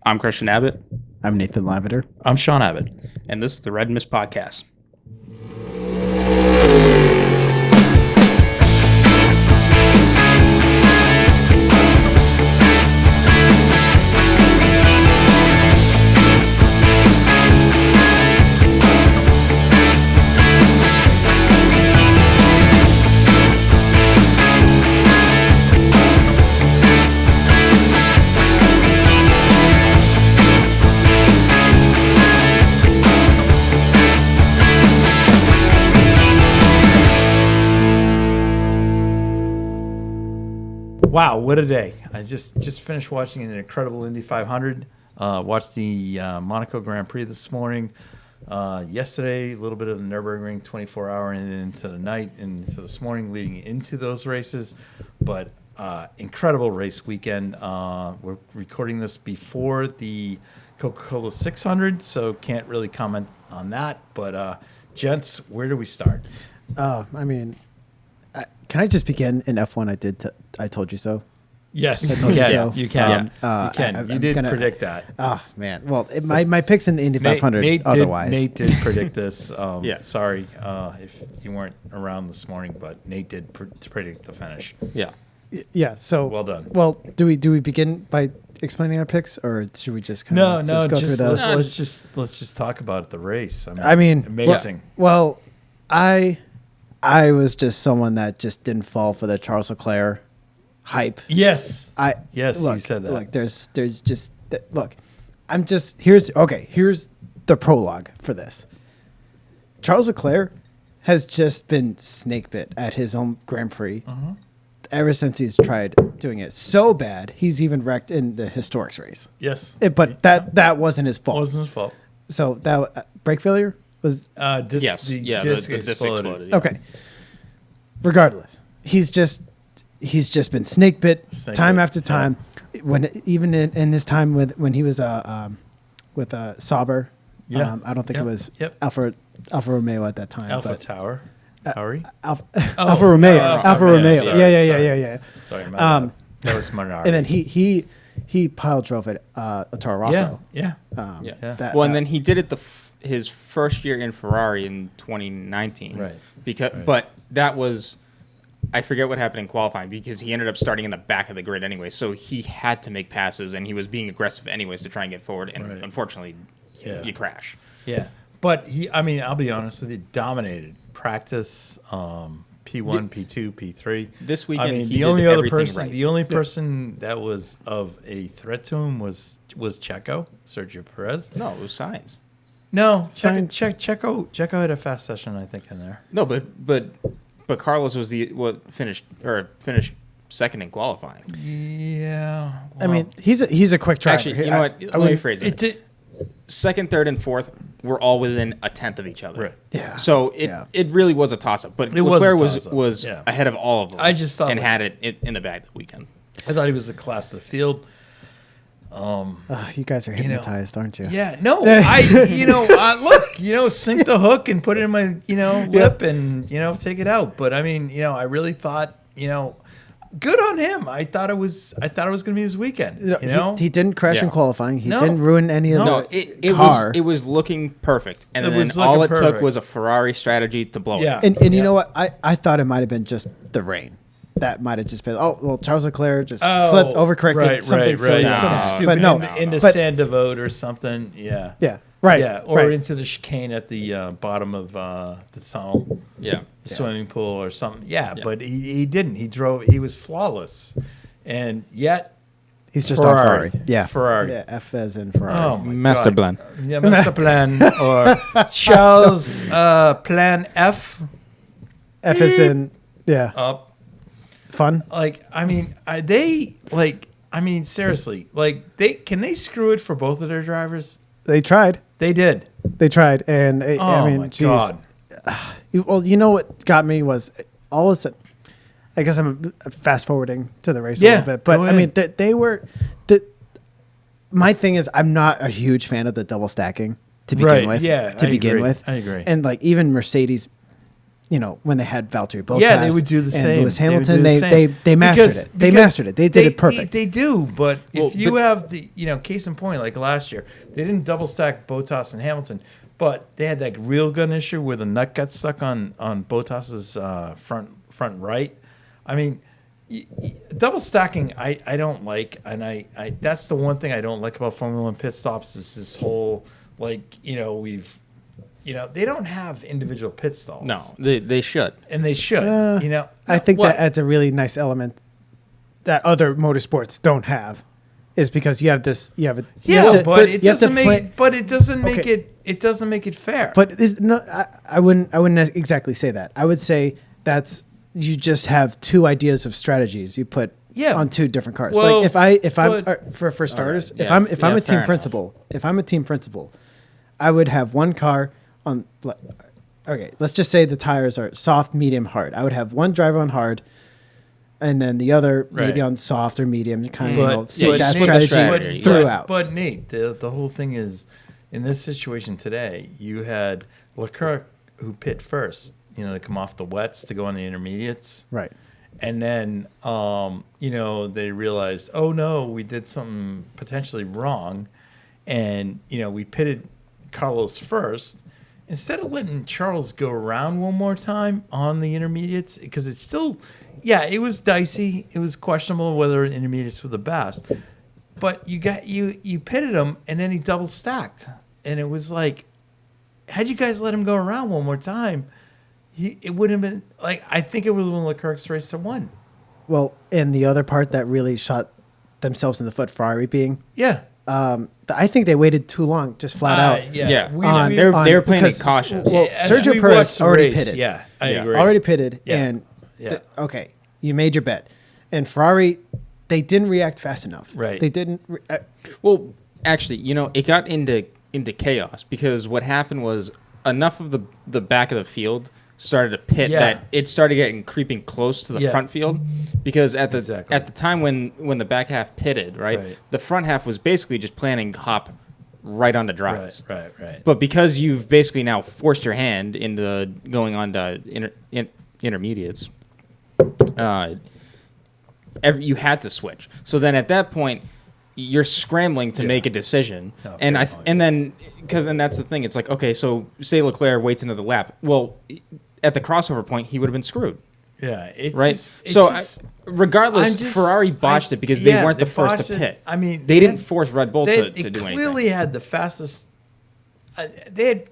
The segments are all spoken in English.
I'm Christian Abbott. I'm Nathan Lavender. I'm Sean Abbott. And this is the Red Mist Podcast. Wow, what a day. I just finished watching an incredible Indy 500. Watched the Monaco Grand Prix this morning. Yesterday, a little bit of the Nürburgring 24-hour and into the night and into this morning leading into those races. But incredible race weekend. We're recording this before the Coca-Cola 600, so can't really comment on that. But gents, where do we start? Can I just begin in F1? I told you so. Yes, I told you so. You can. Yeah. You can. You did predict that. Oh man. Well, my picks in the Indy 500. Nate did predict this. Yeah. Sorry if you weren't around this morning, but Nate did predict the finish. Yeah. Yeah. So well done. Well, do we begin by explaining our picks, or should we just kind of go through the? Let's just talk about the race. I mean, amazing. Well, I was just someone that just didn't fall for the Charles Leclerc hype. Yes. Look, you said that. Look, there's just look. I'm just here's the prologue for this. Charles Leclerc has just been snake bit at his own Grand Prix ever since he's tried doing it so bad. He's even wrecked in the Historics race. Yes. But that wasn't his fault. It wasn't his fault. So that brake failure was Yes. The Yeah, disc the disc exploded. yeah. okay. Regardless, he's just been snake bit time after time. Yeah. When even in his time when he was with Sauber, Yeah. I don't think it was Yep. Alfa Romeo at that time. Alpha but Tower. Alfa Romeo. Alfa Romeo. Sorry, Yeah. Sorry, my bad. That was Minardi. And then he pile drove at Toro Rosso. Yeah. And then he did it his first year in Ferrari in 2019. Right. But that was, I forget what happened in qualifying because he ended up starting in the back of the grid anyway. So he had to make passes and he was being aggressive anyways to try and get forward. And unfortunately, you crash. Yeah. But I'll be honest with you, dominated practice, P1, P2, P3. This weekend, he the did only other everything person, right. the only person that was of a threat to him was Checo, Sergio Perez. No, it was Sainz. No, Sainz. Checo had a fast session, I think, in there. No, but Carlos was finished second in qualifying. Yeah. I mean, he's a quick driver. Actually, you know what? Let me rephrase it. Second, third, and fourth were all within a tenth of each other. Right. Yeah. So it really was a toss-up. But It was Leclerc a toss-up, was yeah. ahead of all of them. I just thought and had it in the bag that weekend. I thought he was the class of the field. You guys are hypnotized, aren't you? Yeah, no, look, sink the hook and put it in my, lip and, take it out. But I really thought, good on him. I thought it was going to be his weekend. He didn't crash in qualifying. He No. didn't ruin any of No, the car. it was looking perfect. And It then was all it looking took perfect. was a Ferrari strategy to blow Yeah. it. And you know what? I thought it might have been just the rain. That might have just been, Charles Leclerc just slipped, overcorrected, something silly. No. Something No. stupid But no. into But- Sandavote or something. Yeah. Yeah, right. Yeah, or right. into the chicane at the bottom of the tunnel, Yeah. the swimming pool or something. Yeah, but he didn't. He was flawless. And yet, He's just Ferrari. on Ferrari. Yeah. Ferrari. Yeah, F as in Ferrari. Oh my Master God. plan. Yeah, Master Plan or Charles Plan F F as in, yeah, up. fun. Seriously, can they screw it for both of their drivers? They tried. They did. And My geez. God. Well, you know what got me was all of a sudden, I guess I'm fast forwarding to the race a Yeah, little bit, but go I mean, ahead. my thing is I'm not a huge fan of the double stacking to begin Right, with. yeah, to I begin agree. with, I agree. And even Mercedes when they had Valtteri Bottas. Yeah, they would do the and same. Lewis They would Hamilton. do the same. They mastered it. They mastered it. They did it perfect. They do, but if you have the case in point, like last year, they didn't double stack Bottas and Hamilton, but they had that real gun issue where the nut got stuck on Bottas's front right. I mean, double stacking I don't like, and I that's the one thing I don't like about Formula One pit stops is this whole they don't have individual pit stalls. No, they should. And they should. I think that adds a really nice element that other motorsports don't have, is because you have this. It doesn't make it fair. But I wouldn't exactly say that. I would say you just have two ideas of strategies you put on two different cars. Well, like if I'm for starters, right, if I'm a team principal, I would have one car on. Okay, let's just say the tires are soft, medium, hard. I would have one driver on hard, and then the other maybe on soft or medium. Kind of see that strategy throughout. But Nate, the whole thing is, in this situation today, you had Leclerc who pit first. To come off the wets to go on the intermediates. Right. And then, they realized, oh, no, we did something potentially wrong. And, we pitted Carlos first. Instead of letting Charles go around one more time on the intermediates, because it's still, it was dicey. It was questionable whether intermediates were the best. But you pitted him, and then he double stacked. And it was like, had you guys let him go around one more time, it would have been I think it would have been Leclerc's race to win. Well, and the other part that really shot themselves in the foot, Ferrari being I think they waited too long, just flat out. They were playing it cautious. Well, Sergio Perez already pitted. Yeah, I agree. Already pitted, and okay, you made your bet. And Ferrari, they didn't react fast enough. Right. They didn't. Well, actually, it got into chaos because what happened was enough of the back of the field started to pit that it started getting creeping close to the front field, because at the time when the back half pitted, right, the front half was basically just planning to hop right onto dries. Right. But because you've basically now forced your hand into going on to intermediates, you had to switch. So then at that point, you're scrambling to make a decision, and then that's the thing. It's like, okay, so say Leclerc waits into the lap. Well, at the crossover point, he would have been screwed. Yeah, Regardless, Ferrari botched it because they weren't the first to pit. I mean, they didn't force Red Bull to do anything. They clearly had the fastest. They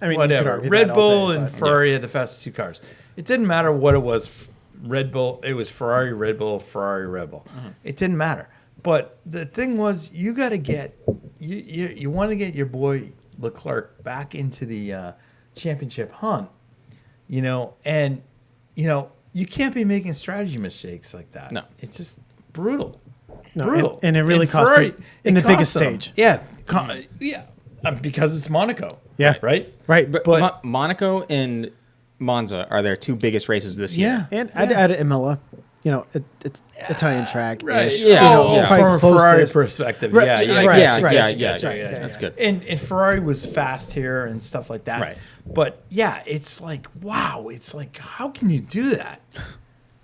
whatever. Red Bull and Ferrari had the fastest two cars. It didn't matter what it was. Red Bull. It was Ferrari, Red Bull, Ferrari, Red Bull. Mm-hmm. It didn't matter. But the thing was, you got to get you want to get your boy Leclerc back into the championship hunt, and you can't be making strategy mistakes like that. No, it's just brutal. Brutal, and it really cost him in the biggest stage. Yeah, because it's Monaco. Yeah, right. But Monaco and Monza are their two biggest races this year. And I'd add Imola. It's Italian track. Right. From a Ferrari perspective. Right. That's good. And Ferrari was fast here and stuff like that. Right. But it's like, wow. It's like, how can you do that?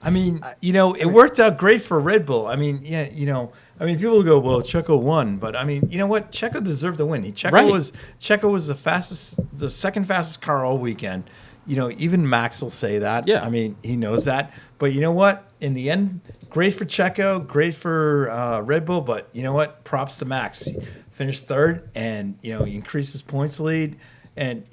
I mean, it worked out great for Red Bull. I mean, people go, well, Checo won, but I mean, you know what? Checo deserved the win. Checo was the second fastest car all weekend. Even Max will say that. Yeah. I mean, he knows that. But you know what? In the end, great for Checo, great for Red Bull. But you know what? Props to Max. He finished third, and he increased his points lead. And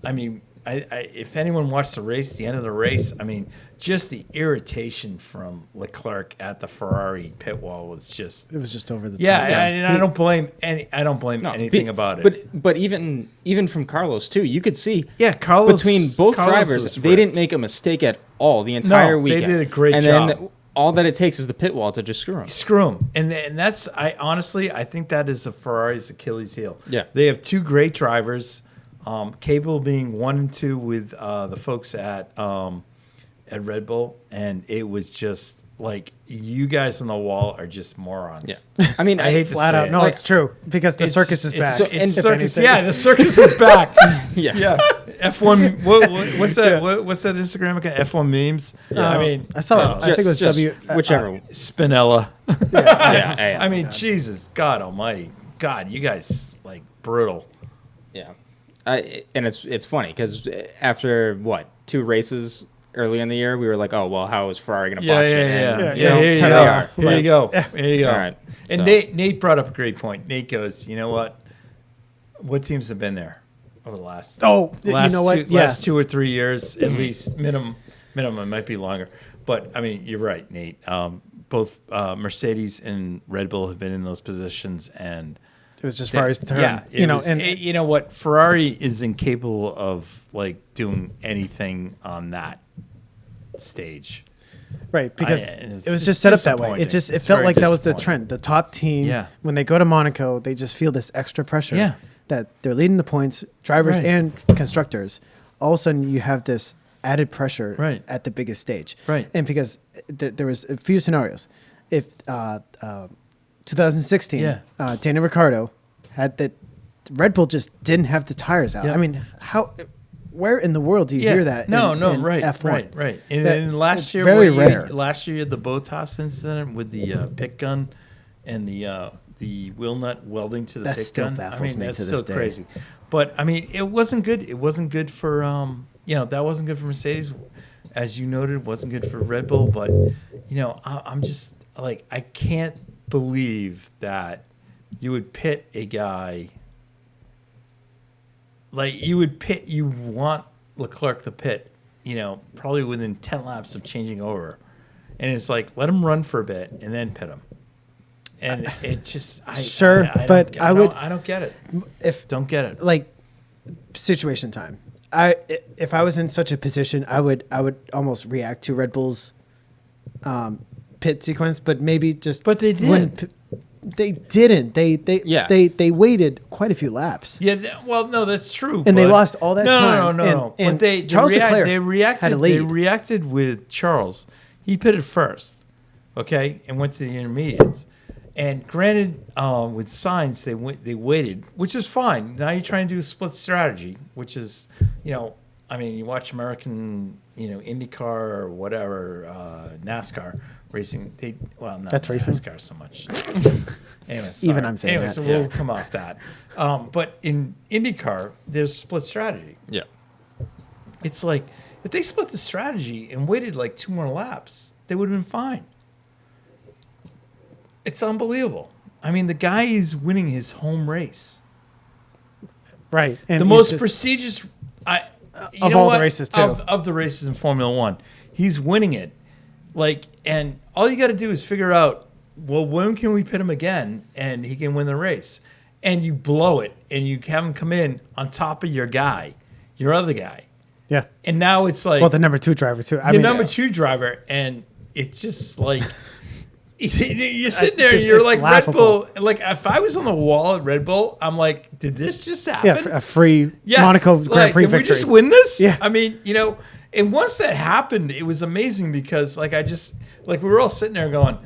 I mean, if anyone watched the end of the race, I mean, just the irritation from Leclerc at the Ferrari pit wall was just. It was just over the top. Yeah, and I don't blame anything about it. But even from Carlos too, you could see. Yeah, Carlos between both drivers, they didn't make a mistake at all the entire weekend. They did a great job. And then all that it takes is the pit wall to just screw them. And that's I think that is a Ferrari's Achilles heel. Yeah, they have two great drivers, capable of being 1 and 2 with the folks at Red Bull, and it was just like, you guys on the wall are just morons. Yeah, I mean, I hate flat out. No, it's true, because the circus is back. The circus is back. Yeah. F1. What's that? What's that Instagram account? F1 memes. Yeah. I mean, I saw it. I think it was whichever. Spinella. Yeah. I mean, Jesus, God Almighty, God, you guys like brutal. Yeah, and it's funny because after 2 races early in the year, we were like, oh well, how is Ferrari going to botch it? Yeah. Here you go. All right. And So. Nate brought up a great point. Nate goes, you know what? What teams have been there over the last? Last 2 or 3 years, at least minimum. It might be longer, but I mean, you're right, Nate. Both Mercedes and Red Bull have been in those positions, and it was just Ferrari's turn. Yeah, and you know what? Ferrari is incapable of like doing anything on that stage. Right, because it was just set up that way. It felt like that was the trend. The top team, when they go to Monaco, they just feel this extra pressure that they're leading the points, drivers and constructors. All of a sudden, you have this added pressure at the biggest stage. Right. And because there was a few scenarios. If 2016, Daniel Ricciardo had that Red Bull just didn't have the tires out. Yeah. I mean, where in the world do you hear that? No, in F1. Right. And then last year, very rare. Last year, you had the Bottas incident with the pit gun and the wheel nut welding to the pit gun. I mean, that's still crazy. But I mean, it wasn't good. It wasn't good for that wasn't good for Mercedes, as you noted. Wasn't good for Red Bull. But I'm just like, I can't believe that you would pit a guy. Like you want Leclerc to pit, probably within 10 laps of changing over. And it's like, let him run for a bit and then pit him. And it just, I don't get it. Don't get it. Like situation time. If I was in such a position, I would almost react to Red Bull's pit sequence, but maybe just. But they didn't. They didn't. They waited quite a few laps. Yeah. No, that's true. And they lost all that time. No. And but Charles Leclerc they reacted. had a lead. They reacted with Charles. He pitted first, okay, and went to the intermediates. And granted, with Sainz, they waited, which is fine. Now you're trying to do a split strategy, which is, you watch American, Indycar or whatever, NASCAR racing. Not that's racing. NASCAR so much. Anyway, even I'm saying that. So we'll come off that. But in IndyCar, there's split strategy. Yeah. It's like if they split the strategy and waited like 2 more laps, they would have been fine. It's unbelievable. I mean, the guy is winning his home race. Right. And the most prestigious of all the races, too. Of the races in Formula One. He's winning it. And all you got to do is figure out, well, when can we pit him again and he can win the race? And you blow it and you have him come in on top of your guy, your other guy. Yeah. And now it's like. Well, the number 2 driver, too. Number 2 driver. And it's just like. You're sitting there and you're like, laughable. Red Bull. Like, if I was on the wall at Red Bull, I'm like, did this just happen? Yeah, a free Monaco Grand Prix victory. Did we just win this? Yeah. I mean, and once that happened, it was amazing because, we were all sitting there going,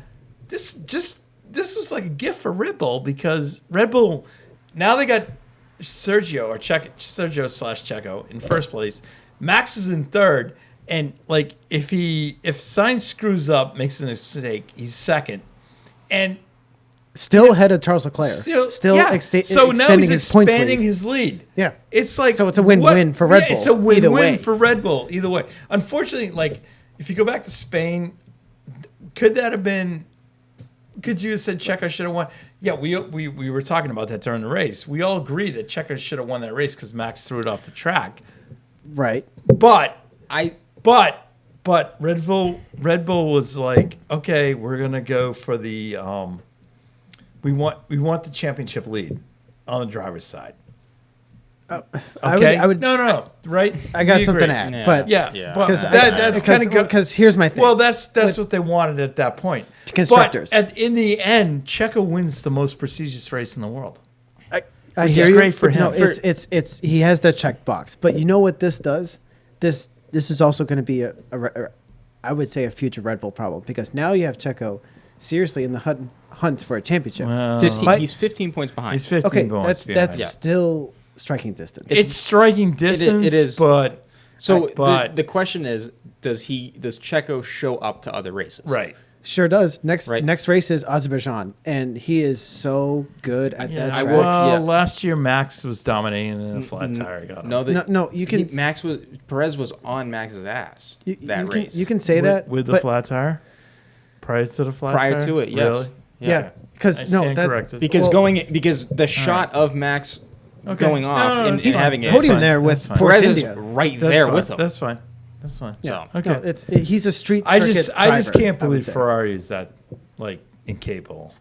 this was like a gift for Red Bull because Red Bull, now they got Sergio Checo in first place. Max is in third. And if Sainz screws up, makes a mistake, he's second, and still ahead of Charles Leclerc. Still now he's expanding his lead. Yeah, it's like so it's a win-win for Red Bull. It's a win-win for Red Bull either way. Unfortunately, if you go back to Spain, could that have been? Could you have said Checo should have won? Yeah, we were talking about that during the race. We all agree that Checo should have won that race because Max threw it off the track. Right, But Red Bull was like, okay, we're gonna go for the we want the championship lead on the driver's side. Okay, I would no, right? I got something to add, but that's kind of good. Because here's my thing. Well, that's what they wanted at that point. Constructors. But in the end, Checo wins the most prestigious race in the world. I hear you. Great for him. No, it's he has the check box, but you know what this does? This is also going to be I would say a future Red Bull problem because now you have Checo seriously in the hunt for a championship. Well, he's 15 points behind. He's 15 points behind. That's still striking distance. It's striking distance. It is. But so but the question is, does Checo show up to other races? right. Sure does. Next Right. race is Azerbaijan, and he is so good at that track. Well, last year Max was dominating in a flat tire. Got him. No, you can. Perez was on Max's ass race. You can say that with the but- flat tire. Prior to the flat Prior tire? to it, yes. Really? Yeah, because I stand corrected. Because the shot of Max going off and he's having it, podium there with Force Perez is India. right That's there fine. with him. That's fine. That's fine. So Okay, no, he's a street. I circuit just driver, can't I would believe say. Ferrari is that incapable.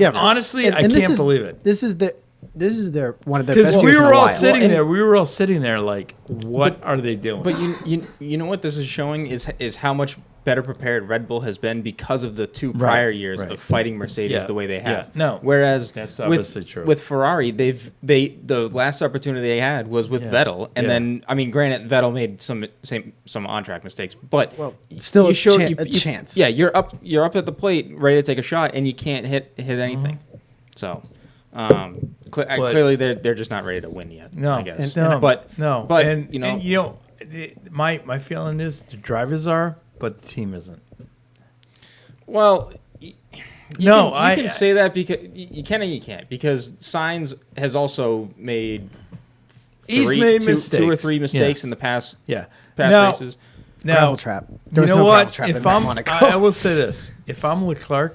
Yeah, honestly, I and can't believe it. This is their one of their Because best we years in a were all while. sitting there. We were all sitting there like, what are they doing? But you know what this is showing is how much better prepared Red Bull has been because of the two prior years of fighting Mercedes the way they have. Yeah. No, whereas that's obviously true. With Ferrari, the last opportunity they had was with Vettel, and then granted Vettel made some on track mistakes, but still you a chance. Yeah, you're up at the plate, ready to take a shot, and you can't hit anything. So. Clearly, they're just not ready to win yet. No, I guess. but my feeling is the drivers are, but the team isn't. Well, you can say that because you can and you can't, because Sainz has also made mistakes. 2 or 3 mistakes in the past races. Gravel trap. You know what? Trap If in I'm, Monaco. I will say this: if I'm Leclerc,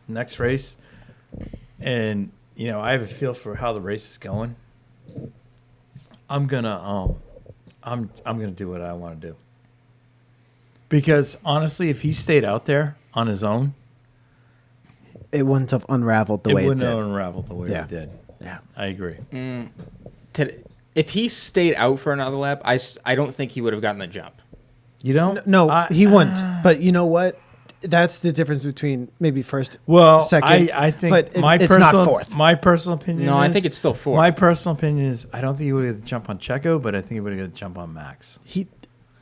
next race, and I have a feel for how the race is going, I'm gonna do what I want to do. Because honestly, if he stayed out there on his own, it wouldn't have unraveled the way it did. It wouldn't have unraveled the way it did. Yeah, I agree. If he stayed out for another lap, I don't think he would have gotten the jump. You don't? No, he wouldn't. But you know what? That's the difference between maybe first, second. I think but it's not fourth. My personal opinion. No, I think it's still fourth. My personal opinion is I don't think he would have jump on Checo, but I think he would have jump on Max.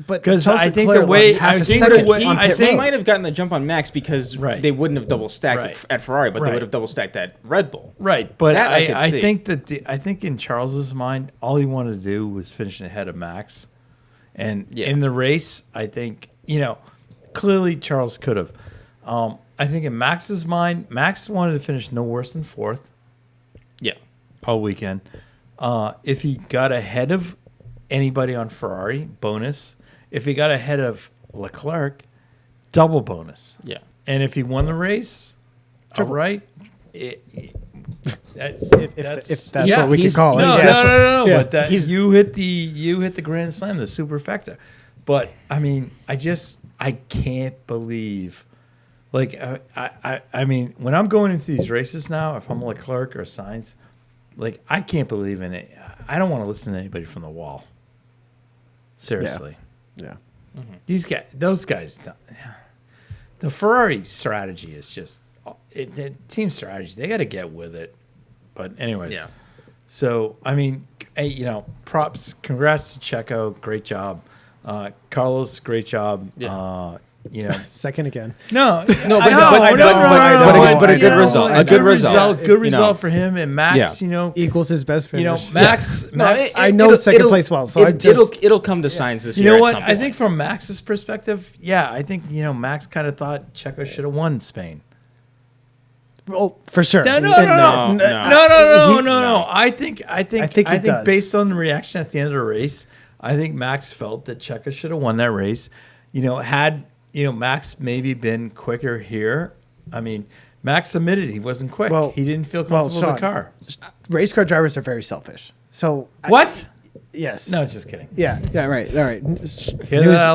Because I think the way he might have gotten the jump on Max because they wouldn't have double stacked at Ferrari, but they would have double stacked at Red Bull. Right, but that I think I think in Charles's mind, all he wanted to do was finish ahead of Max, and in the race, I think clearly Charles could have. I think in Max's mind, Max wanted to finish no worse than fourth. Yeah, all weekend. If he got ahead of anybody on Ferrari, bonus. If he got ahead of Leclerc, double bonus. Yeah. And if he won the race, all right. That's what we could call it. No. Yeah. But you hit the grand slam, the superfecta. But I mean, I can't believe. Like I mean, when I'm going into these races now, if I'm Leclerc or Sainz, like I can't believe in it. I don't want to listen to anybody from the wall. Seriously. Yeah. Mm-hmm. Those guys, the Ferrari strategy is just team strategy. They got to get with it. But anyways, so I mean, props, congrats to Checo, great job. Carlos, great job. Yeah. Second again. But a good result. A good result. Good result for him and Max. Equals his best finish. Max. I know second place well, so it'll come to Sainz this year. You know what? I think from Max's perspective, I think Max kind of thought Checo should have won Spain. Well, for sure. No. I think based on the reaction at the end of the race, I think Max felt that Checo should have won that race. Had Max maybe been quicker here. I mean, Max admitted he wasn't quick. Well, he didn't feel comfortable with the car. Race car drivers are very selfish. So what? Yes. No, just kidding. Yeah. Right. All right.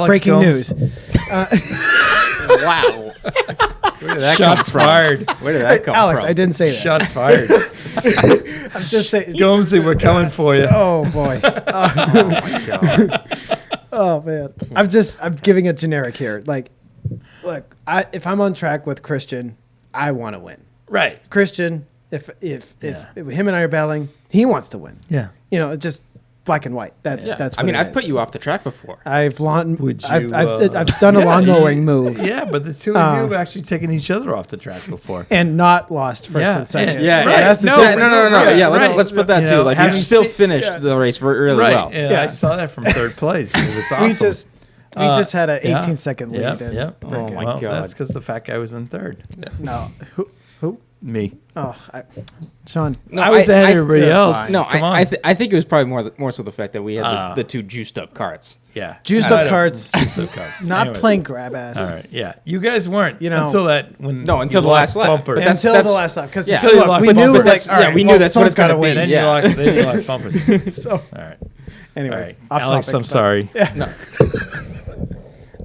Breaking news. Wow. Where did that Shots come fired. From? Where did that come Alex, from? I didn't say that. Shots fired. I'm just saying. Gomesy, we're coming for you. Oh boy. Oh my god. Oh man. I'm giving it generic here. Like, look, if I'm on track with Christian, I want to win. Right. Christian, if him and I are battling, he wants to win. Yeah. Just black and white. That's what I mean, it I've is. put you off the track before. I've done a Yeah, lawn mowing move. Yeah, but the two of you have actually taken each other off the track before. And not lost first Yeah, and second. Yeah, So right. that's the No, difference. no. Yeah, right. let's put that You too. know, Like having you still seen- finished the race really Right. well. And I saw that from third place. It was awesome. We just had an Yeah. 18-second lead. Yep, and yep. we're Oh good. my Well, God. that's because the fat guy was in third. No, who? Me. Oh, Sean. No, I was ahead of everybody yeah, else. fine. No, Come on. I think it was probably more so the fact that we had the two juiced up carts. Yeah. Juiced up carts. Juiced up carts. Not Anyways. playing grab ass. All right. Yeah. You guys weren't. You know- until that. When No, until you the last locked lap. bumpers. But that's- Until the last lap, because yeah. Until you lock we bumpers. knew But like, all right, we knew well, that's what someone's it's gonna gotta be. win. Then Yeah. you lock bumpers. So All right. anyway, All right. off Alex, topic. I'm sorry.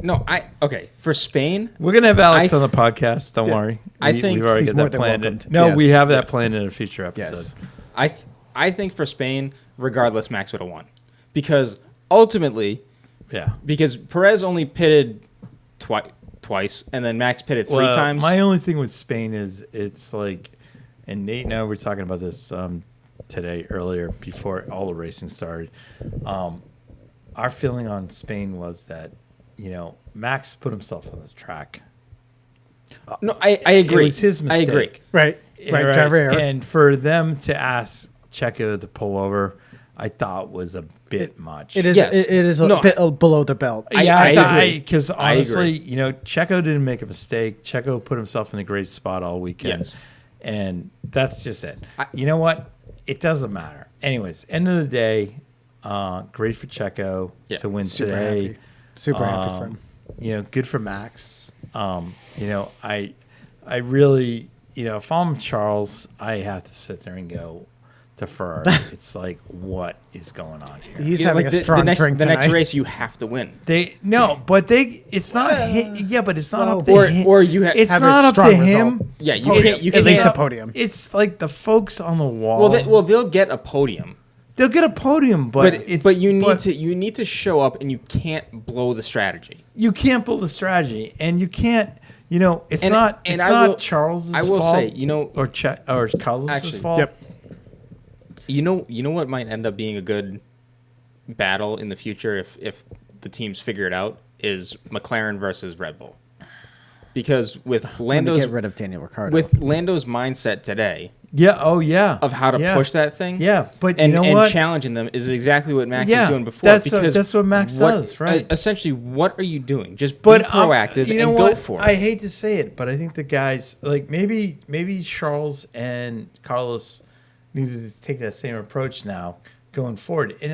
No, okay. For Spain, We're gonna have Alex I- on the podcast. Don't worry. I think we've already he's got more that than planned. welcomed. No, Yeah. we have that planned in a future episode. Yes. I think for Spain, regardless, Max would have won, because ultimately, Yeah. because Perez only pitted twice, and then Max pitted three times. My only thing with Spain is it's like, and Nate and I were talking about this today earlier before all the racing started. Our feeling on Spain was that, Max put himself on the track. No, I agree. It was his mistake. I agree. Right. Driver error. And for them to ask Checo to pull over, I thought was a bit much. It is. Yes. It is a No, bit below the belt. I agree. Because I honestly, Checo didn't make a mistake. Checo put himself in a great spot all weekend. Yes. And that's just it. You know what? It doesn't matter. Anyways, end of the day, great for Checo to win Super today. happy. Super happy for him. Good for Max. I really, if I'm Charles, I have to sit there and go to Ferrari. It's like, what is going on here? He's having a strong drink the next tonight. race you have to win. It's not. But it's not up to or- him. or you it's have a not up to strong him. result. Yeah, you Podium. can't. You At can't. least a podium. It's like the folks on the wall. They'll get a podium, they'll get a podium, but you need to show up, and you can't blow the strategy. you can't build a strategy, and you can't. It's And- not. and It's I not will- Charles's I will fault. say, or Carlos's Actually, fault. Yep. You know what might end up being a good battle in the future if the teams figure it out is McLaren versus Red Bull, because with When they Lando's get rid of Daniel Ricciardo. with Lando's mindset today Yeah. Oh yeah. of how to push that thing, Yeah, but and, you know and what? challenging them is exactly what Max Yeah, is doing before. that's what Max does, right? Essentially, what are you doing? Just But be proactive you know and what? go for it. I hate to say it, but I think the guys like maybe Charles and Carlos needed to take that same approach now going forward. And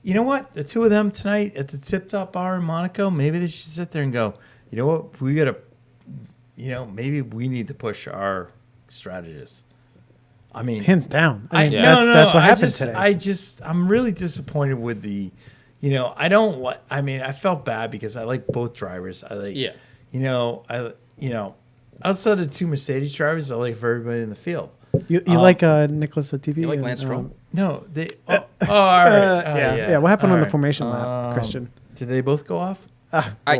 you know what? The two of them tonight at the Tip Top Bar in Monaco, maybe they should sit there and go, you know what? We gotta, maybe we need to push our strategists. I mean, hands down. I mean, no, that's what I happened just, today. I'm really disappointed with the, I felt bad because I like both drivers. I like, outside of two Mercedes drivers, I like for everybody in the field. You like Nicholas Latifi? You like and, Lance Stroll? No, they. All right. yeah. What happened All on the right. formation lap, Christian? Did they both go off? I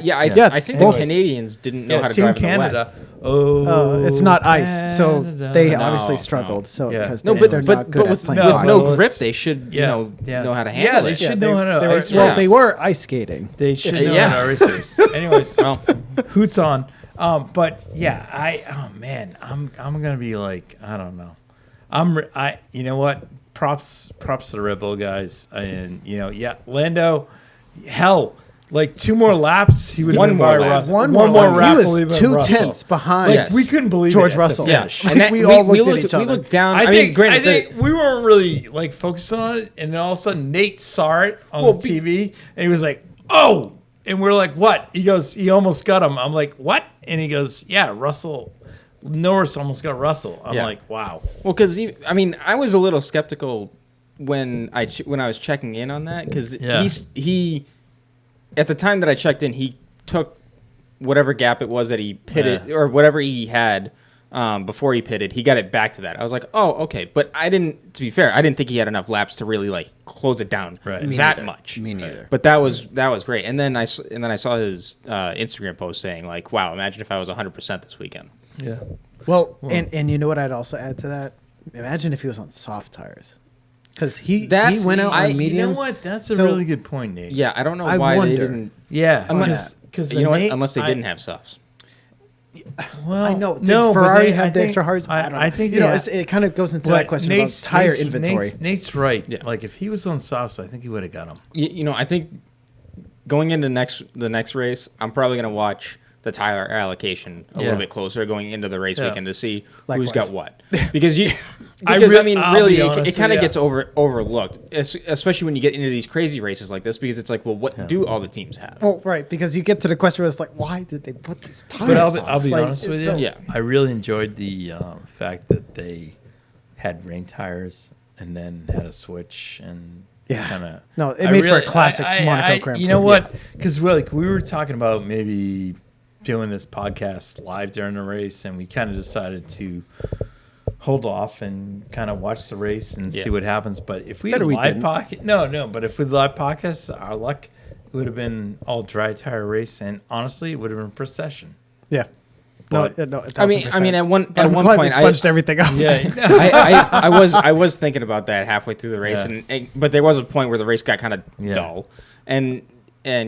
think the Canadians didn't know how to Team drive in the wet. Canada. Oh, It's not ice, so Canada. they No, obviously struggled. So Yeah. because No, they're but not good at with playing no, with hockey. no well, grip, it's- they should know how to Yeah, handle they it. should know how to ice Well, race. they were ice skating. They should know Yeah. how to ice race. Anyways, Well, hoots on. But yeah, I'm gonna be like, I don't know. You know what? Props to the Red Bull guys, and Lando, hell, like 2 more laps, he would One win more by lap. Russell. One more lap, lap. He will was even 2 Russell. tenths behind. Yes. We couldn't believe George it at the Russell. finish. and that, we all looked at looked, each other. We looked down. I mean, granted, think we weren't really like focusing on it, and then all of a sudden Nate saw it on the TV, and he was like, "Oh!" And we're like, "What?" He goes, "He almost got him." I'm like, "What?" And he goes, "Yeah, Russell, Norris almost got Russell." I'm like, "Wow." well, because I was a little skeptical when I was checking in on that, because he at the time that I checked in, he took whatever gap it was that he pitted or whatever he had before he pitted. He got it back to that. I was like, oh, okay. But I didn't. To be fair, I didn't think he had enough laps to really like close it down that much. Me neither. But that was great. And then I saw his Instagram post saying like, wow, imagine if I was 100% this weekend. Yeah. Well, and you know what I'd also add to that? Imagine if he was on soft tires. Because he That's- went out on mediums. You know what? That's a So- really good point, Nate. Yeah, I don't know I why they wonder. didn't. Yeah, Unless because you know what? Unless they didn't have softs. Well, I know. Did no, but Ferrari they- have I the think- extra hards? I don't know. I think you know, they- it kind of goes into But that question about tire inventory. Nate's right. Yeah. Like if he was on softs, I think he would have got him. You know, I think going into the next race, I'm probably going to watch the tire allocation a little bit closer going into the race weekend to see who's got what. Because I mean, I'll really, be honest it kind of with gets overlooked, especially when you get into these crazy races like this, because it's like, well, what do all the teams have? Well, right, because you get to the question where it's like, why did they put these tires But on? I'll be Like, honest with it's you. so- Yeah. I really enjoyed the fact that they had rain tires and then had a switch and Yeah. kind of. No, it made for a classic Monaco Grand You know Prix. what? Because we were talking about maybe doing this podcast live during the race, and we kind of decided to hold off and kind of watch the race and see what happens. But if we Better we live didn't. podcast, no, but if we live podcast, our luck, it would have been all dry tire race, and honestly, it would have been procession. Yeah. But- No, I mean, at one I'm glad we point, sponged everything up. Yeah, I was thinking about that halfway through the race, Yeah. but there was a point where the race got kind of Yeah. dull, and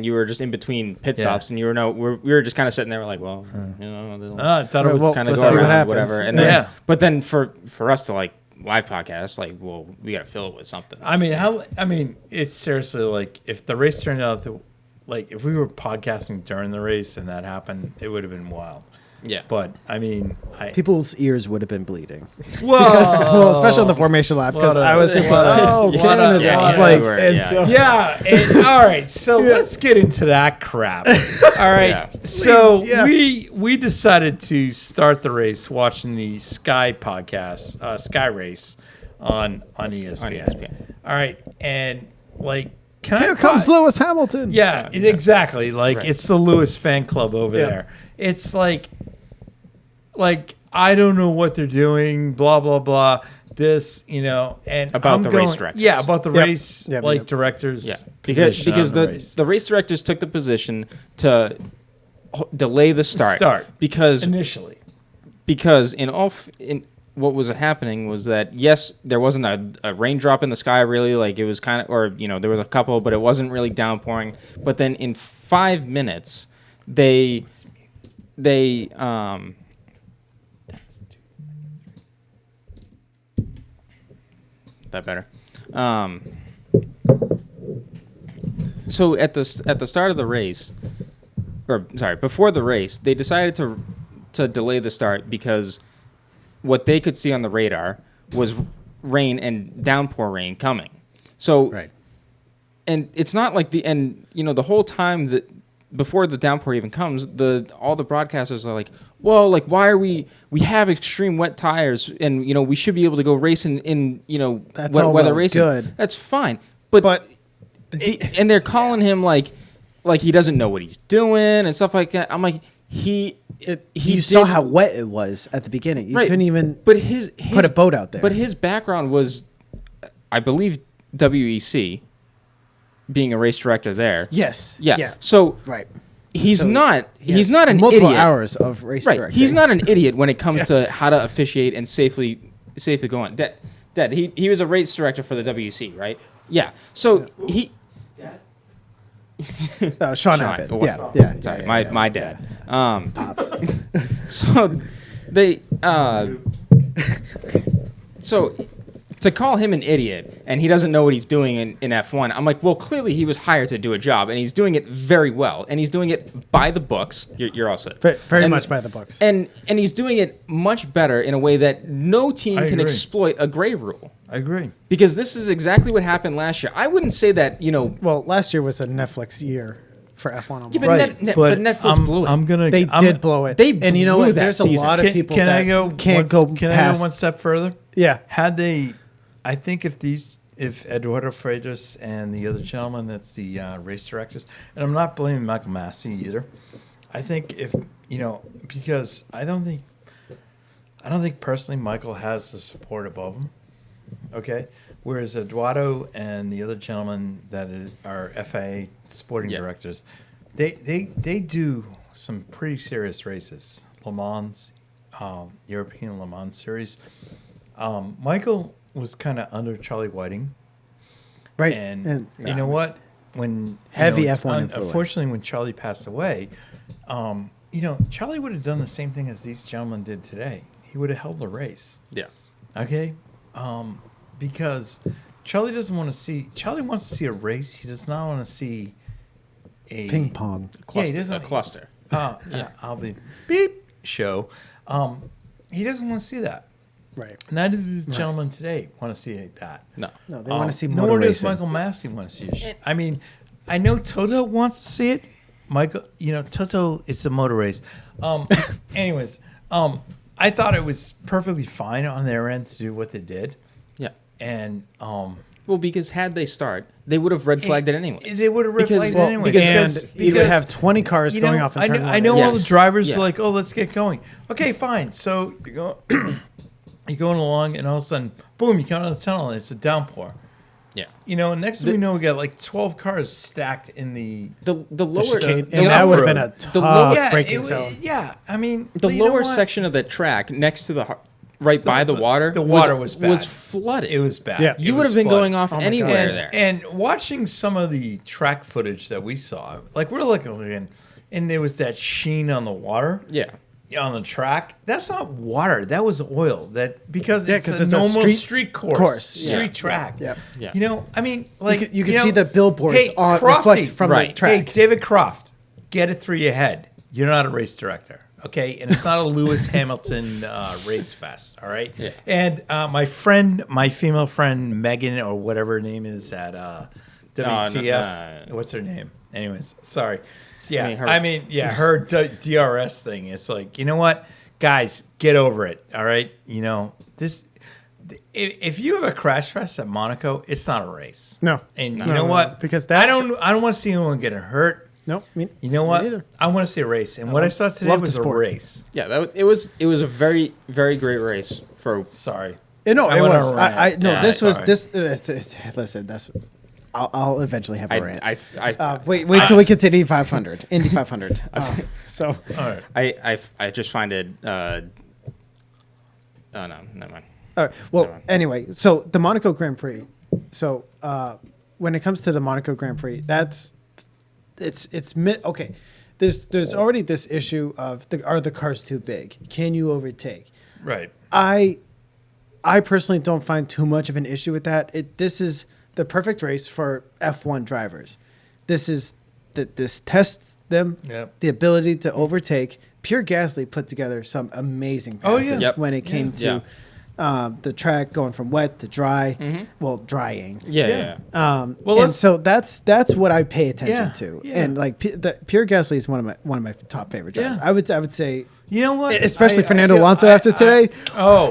you were just in between pit Yeah. stops, and we were just kind of sitting there, like, well, you know, I thought it was Well, kind of let's go see what around, happens. whatever. And Yeah. then, but then for us to like live podcast, like, well, we got to fill it with something. I mean, it's seriously like if the race turned out to, like, if we were podcasting during the race and that happened, it would have been wild. Yeah, But I mean, People's ears would have been bleeding. whoa, Well, especially on the formation lap, because I was just like, oh, Canada. Like, and so- yeah. And, all right, so let's get into that crap. All right, Yeah. so Please, yeah. we decided to start the race watching the Sky podcast, Sky Race on ESPN. On ESPN. All right, and like, can Here I comes Lewis Hamilton. Yeah, exactly. Like Right. it's the Lewis fan club over Yeah. there. It's like I don't know what they're doing. Blah blah blah. This, and About I'm the going, race directors. Yeah, about the Yep. race Yep, like yep. directors. yeah, because position on race. the race directors took the position to delay the start because initially. in what was happening was that, yes, there wasn't a raindrop in the sky, really. Like, it was kind of, or there was a couple, but it wasn't really downpouring. But then in 5 minutes, that better. So at the start of the race, before the race, they decided to delay the start because what they could see on the radar was rain and downpour rain coming. So, Right. and it's not like the whole time that before the downpour even comes, all the broadcasters are like, well, like, why are we have extreme wet tires and we should be able to go racing in That's wet all weather well racing. good. That's fine, but and they're calling him like he doesn't know what he's doing and stuff like that. I'm like, you saw how wet it was at the beginning. You couldn't even put a boat out there. But his background was, I believe, WEC, being a race director there. Yes. Yeah. So Right. he's So not he has an multiple idiot. hours of race Right. directing. He's not an idiot when it comes to how to officiate and safely go on. Dad, he was a race director for the WEC, right? Yeah. So he. Sean Abbott. Oh, Yeah. Sorry, yeah, my dad. Pops. So they so to call him an idiot and he doesn't know what he's doing in F1, I'm like, well, clearly he was hired to do a job and he's doing it very well and he's doing it by the books. You're also Very much by the books. and he's doing it much better in a way that no team I can agree. exploit a gray rule. I agree. Because this is exactly what happened last year. I wouldn't say that, Well, last year was a Netflix year for F1 almost. yeah, but, Right, but Netflix blew it. They did blow it. They and you know blew what? that There's a season. lot of people Can that I go can't one, go Can I past. go one step further? Yeah. Had they, I think if Eduardo Freitas and the other gentleman, that's the race directors, and I'm not blaming Michael Massey either. I think because I don't think personally Michael has the support above him. Okay, whereas Eduardo and the other gentleman that are FIA sporting directors, they do some pretty serious races. Le Mans, European Le Mans series. Michael was kind of under Charlie Whiting Right. And you know what? When Heavy F1 influence. unfortunately, when Charlie passed away, Charlie would have done the same thing as these gentlemen did today. He would have held the race. Yeah. Okay, because Charlie doesn't want to see. Charlie wants to see a race. He does not want to see a Ping pong. Cluster, he doesn't. a cluster. I'll be beep show. He doesn't want to see that. Right. Neither do these gentlemen today want to see that. No. No, they want to see Nor motor does racing. Michael Massey want to see it. I mean, I know Toto wants to see it. Michael, Toto, it's a motor race. Anyways, I thought it was perfectly fine on their end to do what they did. Yeah. And Well, because had they start, they would have red flagged it anyways. they would have red flagged it anyways. And you would have 20 cars going off in turn one. I know all the Yes. drivers Yeah. are like, oh, let's get going. Okay, fine. So you're going along, and all of a sudden, boom, you come out of the tunnel, and it's a downpour. Yeah. Next thing we know, we got like 12 cars stacked in the lower chicane, the and that would have been off-road. a The tough low- braking zone. Yeah, I mean, the you know lower what? section of the track next to the by the water. The water was bad. Was flooded. It was bad. Yeah. You It would was have been flooded. going off my anywhere God. there. And watching some of the track footage that we saw, like we're looking, and there was that sheen on the water. Yeah. On the track, that's not water. That was oil. Because it's 'cause a it's a normal street course, Yeah. street track. Yeah. Yeah. I mean, like You can see the billboards hey, on Crofty, reflect from the right. track. Hey, David Croft, get it through your head. You're not a race director, okay? And it's not a Lewis Hamilton race fest, all right? Yeah. And my female friend Megan, or whatever her name is at WTF. What's her name? Anyways, sorry. Yeah, her DRS thing. It's like, you know what? Guys, get over it, all right? If you have a crash fest at Monaco, it's not a race. No. And No, you know no, what? no, because that- I don't want to see anyone get hurt. No, You know what? neither. I want to see a race, and what I saw today love the was a sport. race. Yeah, it was a very, very great race for. Sorry. No, I it went was. on a rant. No, Yeah, this was sorry. this. Listen, that's. I'll eventually have a rant. Wait till we get to Indy 500. Indy 500. So. All right. I just find it. Oh no, never mind. All right. Well, anyway, so the Monaco Grand Prix. So when it comes to the Monaco Grand Prix, okay. There's already this issue of are the cars too big? Can you overtake? Right. I personally don't find too much of an issue with that. This is the perfect race for F1 drivers. This tests them the ability to overtake. Pierre Gasly put together some amazing passes when it came to the track going from wet to dry. Well, drying. Yeah. So that's what I pay attention to. Yeah. And like Pierre Gasly is one of my top favorite drivers. Yeah. I would say. You know what? Especially Fernando Alonso after today. All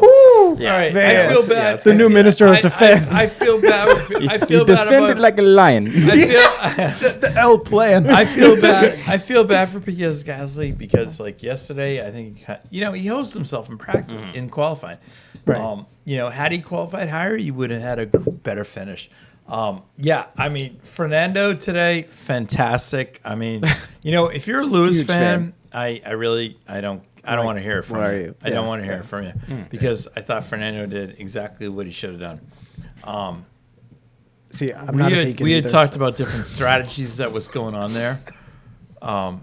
Yeah. right. Man. I feel bad. The new Minister of Defense. I feel bad. I feel You bad defended about. like a lion. The L plan. I feel bad. I feel bad for Pierre Gasly because, like yesterday, I think he hosed himself in practice in qualifying. Right. Had he qualified higher, he would have had a better finish. I mean, Fernando today, fantastic. I mean, if you're a Lewis Huge fan, I don't want to hear it from what you. are you? I don't Yeah, want to hear it from you because I thought Fernando did exactly what he should have done. See, I'm not a vegan we had either, talked so- about different strategies that was going on there.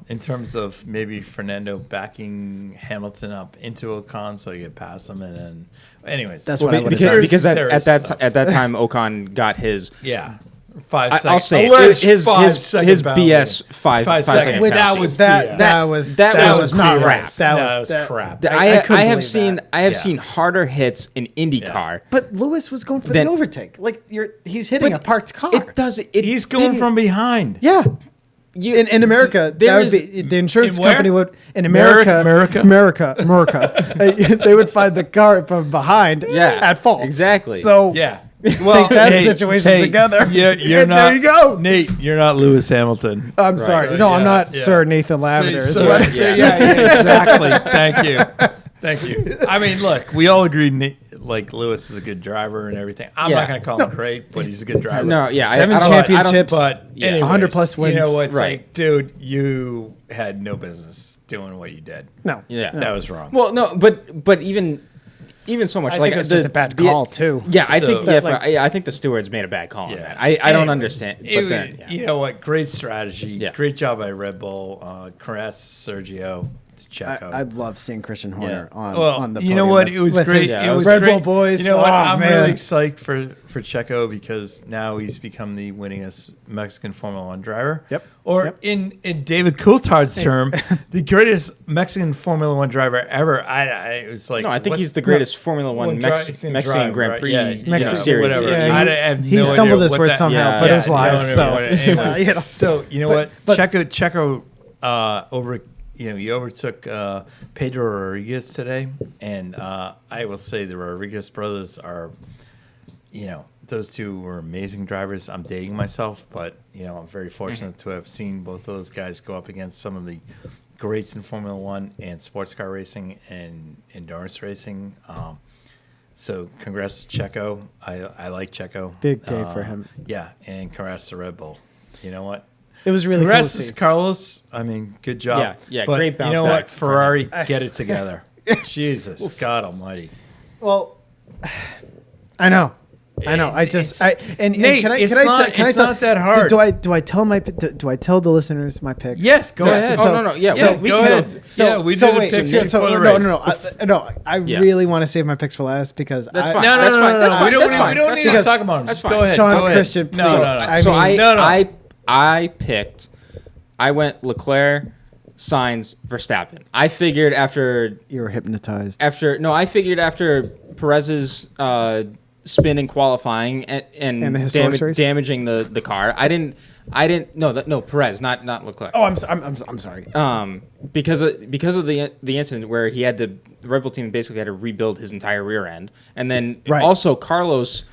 In terms of maybe Fernando backing Hamilton up into Ocon so he could pass him, and then, anyways, That's what I would have done. Because at There's that time Ocon got his. 5 seconds. I'll say Alleged his 5 second his penalty. BS 5 5 second seconds. Which penalty. That was that was not BS. right. That was crap. I couldn't I have believe seen that. I have Yeah. seen harder hits in IndyCar. But Lewis was going for Then- the overtake. Like he's hitting a parked car. It does it. He's going didn't- from behind. Yeah. you, In America, there that would is- be, the insurance In where? company would in America, America. they would find the car from behind at fault. exactly. So Yeah. take that situation together. You're and not, there you go. Nate, you're not Lewis Hamilton. I'm sorry. So, No, I'm yeah, not yeah. Sir Nathan Lavender. is So, what- exactly. Thank you. I mean, look, we all agree Lewis is a good driver and everything. I'm not going to call him great, but he's a good driver. No, yeah, I 7 don't- championships, But Yeah. anyways, 100 plus wins. You know what's Right. like, dude, you had no business doing what you did. No. Yeah. That was wrong. Well, no, but even even so much. I like think it was just a bad call too. Yeah, I So- think That, like- I think the stewards made a bad call on that. I don't Anyways, understand. But then, yeah. You know what? Great strategy. Yeah. Great job by Red Bull. Congrats, Sergio. To Checo. I love seeing Christian Horner Yeah. on the podium. You know what? It was with great. his Yeah, It was Red great. Bull boys. You know what? Oh, I'm man. really psyched for Checo because now he's become the winningest Mexican Formula One driver. Yep. Or Yep. in David Coulthard's term, the greatest Mexican Formula One driver ever. It was like No, I think what- he's the greatest Formula One Mexican driver, Grand right? Prix Yeah, Mexican- series. whatever. Yeah, I have he no stumbled idea his what words that- somehow, yeah, but yeah, it was live. no, So anyways. you know. So you know But- what? Checo he overtook Pedro Rodriguez today, and I will say the Rodriguez brothers are, those two were amazing drivers. I'm dating myself, but I'm very fortunate to have seen both those guys go up against some of the greats in Formula One and sports car racing and endurance racing. So congrats to Checo. I like Checo. Big day for him. Yeah, and congrats to Red Bull. You know what? It was really cool Congrats to to see. Carlos. I mean, good job. Yeah, but great bounce you know back what? from Ferrari, get it together. Jesus, God Almighty. Well, I know. I Nate, can I it's not that hard. Do I tell the listeners my picks? Yes, go ahead. No. Yeah, Yeah, we go can ahead. We did wait, the picks so before the no, race. I Yeah. really want to save my picks for last because That's fine. No, That's fine. That's We fine. don't, That's need- fine. we don't That's need to fine. talk about them. That's Just go fine. ahead. Sean go ahead. Christian, No, please. no, no. I So mean- I picked. I went Leclerc, Sainz, Verstappen. I figured after You were hypnotized. Perez's spin in qualifying and the historic race? damaging the car. I didn't. No, Perez, not Leclerc. Oh, I'm sorry. Because of the incident where the Red Bull team basically had to rebuild his entire rear end, and then Right. also Carlos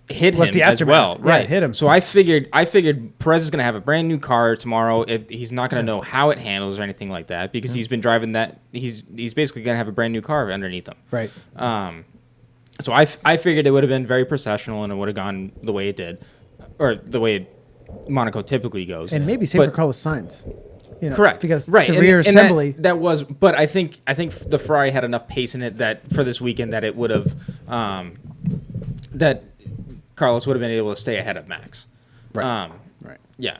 hit Was him the as aftermath. well. Yeah, Right, it hit him. So I figured Perez is going to have a brand new car tomorrow. He's not going to know how it handles or anything like that because he's been driving that. He's basically going to have a brand new car underneath him. Right. So I figured it would have been very processional and it would have gone the way it did, or the way Monaco typically goes. And maybe same But- for Carlos Sainz. Correct. Because right. the rear assembly. That was, but I think the Ferrari had enough pace in it that for this weekend that it would have, that Carlos would have been able to stay ahead of Max. Right. Right. Yeah.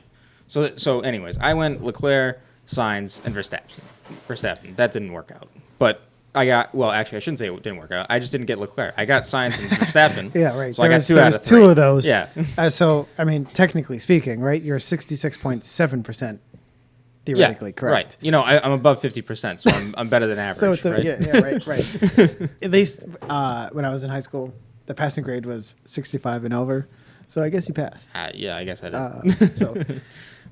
So anyways, I went Leclerc, Sainz, and Verstappen. That didn't work out. But actually, I shouldn't say it didn't work out. I just didn't get Leclerc. I got Sainz and Verstappen. Yeah, right. So I got two there out was of three. two of those. Yeah. So, I mean, technically speaking, right, you're 66.7% theoretically correct. Right. I'm above 50%, so I'm better than average. So it's right? right. At least when I was in high school, the passing grade was 65 and over. So I guess you passed. Yeah, I guess I did. So